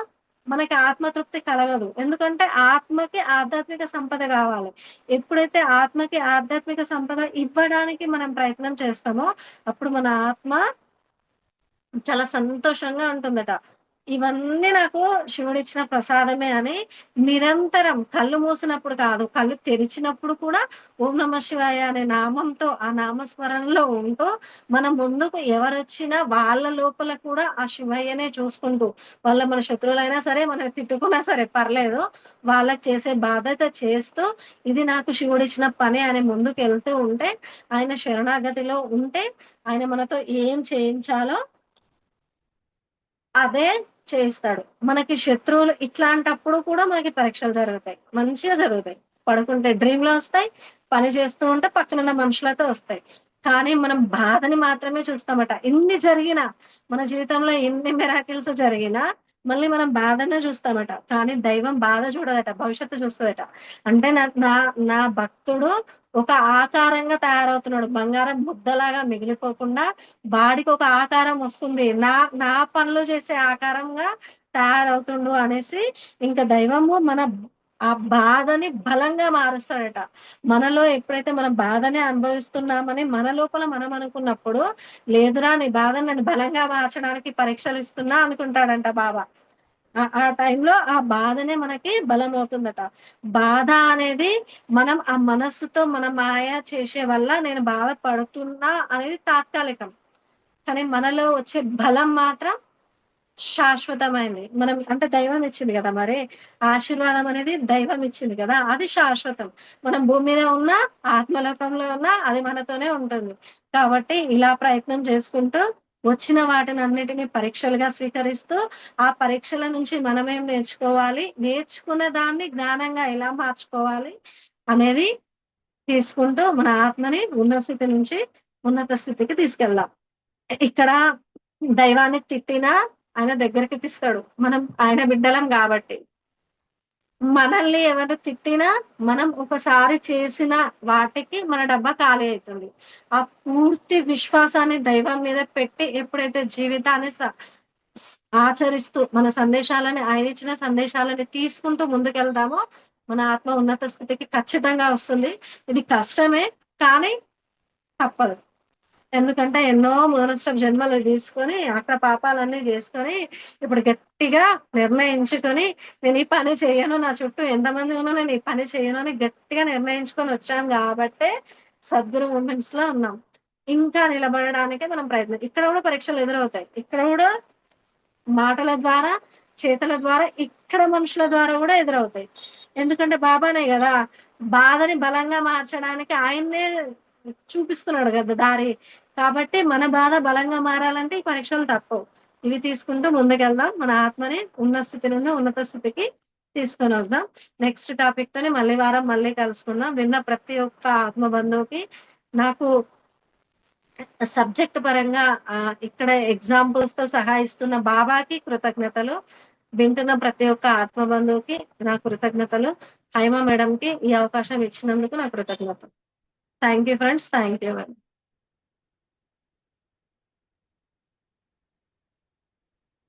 మనకి ఆత్మతృప్తి కలగదు. ఎందుకంటే ఆత్మకి ఆధ్యాత్మిక సంపద గావాలి. ఎప్పుడైతే ఆత్మకి ఆధ్యాత్మిక సంపద ఇవ్వడానికి మనం ప్రయత్నం చేస్తామో, అప్పుడు మన ఆత్మ చాలా సంతోషంగా ఉంటుందట. ఇవన్నీ నాకు శివుడిచ్చిన ప్రసాదమే అని నిరంతరం కళ్ళు మూసినప్పుడు కాదు, కళ్ళు తెరిచినప్పుడు కూడా ఓం నమః శివాయ అనే నామంతో, ఆ నామస్మరణలో ఉంటూ, మన ముందుకు ఎవరొచ్చినా వాళ్ళ లోపల కూడా ఆ శివయ్యనే చూసుకుంటూ, మన శత్రువులైనా సరే, మనల్ని తిట్టుకున్నా సరే పర్లేదు. వాళ్ళకి చేసే బాధ్యత చేస్తూ, ఇది నాకు శివుడిచ్చిన పని అని ముందుకెళ్తూ ఉంటే, ఆయన శరణాగతిలో ఉంటే, ఆయన మనతో ఏం చేయించాలో అదే చేయిస్తాడు. మనకి శత్రువులు ఇట్లాంటప్పుడు కూడా మనకి పరీక్షలు జరుగుతాయి. మంచిగా జరుగుతాయి. పడుకుంటే డ్రీమ్‌లో ఒస్తాయి. పని చేస్తూ ఉంటే పక్కనున్న మనుషులతో ఒస్తాయి. కానీ మనం బాధని మాత్రమే చూస్తామట. ఇన్ని జరిగినా, మన జీవితంలో ఎన్ని మిరాకిల్స్ జరిగినా, మళ్ళీ మనం బాధనే చూస్తామట. కానీ దైవం బాధ చూడదట. భవిష్యత్తు చూస్తదట. అంటే నా నా నా భక్తుడు ఒక ఆకారంగా తయారవుతున్నాడు. బంగారం ముద్దలాగా మిగిలిపోకుండా వాడికొక ఆకారం వస్తుంది. నా పనులు చేసే ఆకారంగా తయారవుతుండు అనేసి ఇంక దైవము ఆ బాధని బలంగా మారుస్తాడట. మనలో ఎప్పుడైతే మనం బాధనే అనుభవిస్తున్నామని మన లోపల మనం అనుకున్నప్పుడు, లేదురా నీ బాధని నేను బలంగా మార్చడానికి పరీక్షలిస్తున్నా అనుకుంటాడంట బాబా. ఆ టైంలో ఆ బాధనే మనకి బలమవుతుందట. బాధ అనేది మనం ఆ మనస్సుతో మన మాయ చేసే వల్ల నేను బాధపడుతున్నా అనేది తాత్కాలికం. కానీ మనలో వచ్చే బలం మాత్రం శాశ్వతమైంది. మనం అంటే దైవం ఇచ్చింది గదా! మరి. ఆశీర్వాదం అనేది దైవం ఇచ్చింది కదా! అది శాశ్వతం. మనం భూమి మీద ఉన్నా, ఆత్మలోకంలో ఉన్నా అది మనతోనే ఉంటుంది. కాబట్టి ఇలా ప్రయత్నం చేసుకుంటూ, వచ్చిన వాటినన్నిటిని పరీక్షలుగా స్వీకరిస్తూ, ఆ పరీక్షల నుంచి మనమేం నేర్చుకోవాలి, నేర్చుకున్న దాన్ని జ్ఞానంగా ఎలా మార్చుకోవాలి అనేది తీసుకుంటూ, మన ఆత్మని ఉన్నత స్థితి నుంచి ఉన్నత స్థితికి తీసుకెళ్దాం. ఇక్కడ దైవాన్ని తిట్టినా ఆయన దగ్గరికి తీస్తాడు. మనం ఆయన బిడ్డలం గాబట్టి. మనల్ని ఎవరు తిట్టినా, మనం ఒకసారి చేసిన వాటికి మన డబ్బా ఖాళీ అయితుంది. ఆ పూర్తి విశ్వాసాన్ని దైవం మీద పెట్టి ఎప్పుడైతే జీవితాన్ని స స్ ఆచరిస్తూ మన సందేశాలని ఆయనిచ్చిన సందేశాలని తీసుకుంటూ ముందుకెళ్తామో, మన ఆత్మ ఉన్నత స్థితికి ఖచ్చితంగా వస్తుంది. ఇది కష్టమే కానీ తప్పదు. ఎందుకంటే ఎన్నో మొదలష్టపు జన్మలు తీసుకొని, అక్కడ పాపాలన్నీ జేసుకొని, ఇప్పుడు గట్టిగా నిర్ణయించుకొని, నేను ఈ పని చెయ్యను. నా చుట్టూ ఎంతమంది ఉన్నా నేను ఈ పని చెయ్యను అని గట్టిగా నిర్ణయించుకొని వచ్చాం గాబట్టే సద్గురు మూమెంట్స్‌లో ఉన్నాం. ఇంకా నిలబడడానికే మనం ప్రయత్నం ఇక్కడ గూడా పరీక్షలు ఎదురవుతాయి. ఇక్కడ గూడా మాటల ద్వారా, చేతల ద్వారా, ఇక్కడ మనుషుల ద్వారా గూడా ఎదురవుతాయి. ఎందుకంటే బాబానే గదా! బాధని బలంగా మార్చడానికి ఆయన్నే చూపిస్తున్నాడు గదా దారి. కాబట్టి మన బాధ బలంగా మారాలంటే ఈ పరీక్షలు తప్పవు. ఇవి తీసుకుంటూ ముందుకెళ్దాం. మన ఆత్మని ఉన్న స్థితి నుండి ఉన్నత స్థితికి తీసుకొనొద్దాం. నెక్స్ట్ టాపిక్‌తోని మళ్ళీ వారం మళ్ళీ కలుసుకుందాం. విన్న ప్రతి ఒక్క ఆత్మ బంధువుకి నాకు సబ్జెక్ట్ పరంగా ఇక్కడ ఎగ్జాంపుల్స్‌తో సహా ఇస్తున్న బాబాకి కృతజ్ఞతలు. వింటున్న ప్రతి ఒక్క ఆత్మ బంధువుకి నా కృతజ్ఞతలు. హైమ మేడంకి ఈ అవకాశం ఇచ్చినందుకు నా కృతజ్ఞతలు. Thank you friends. Thank you.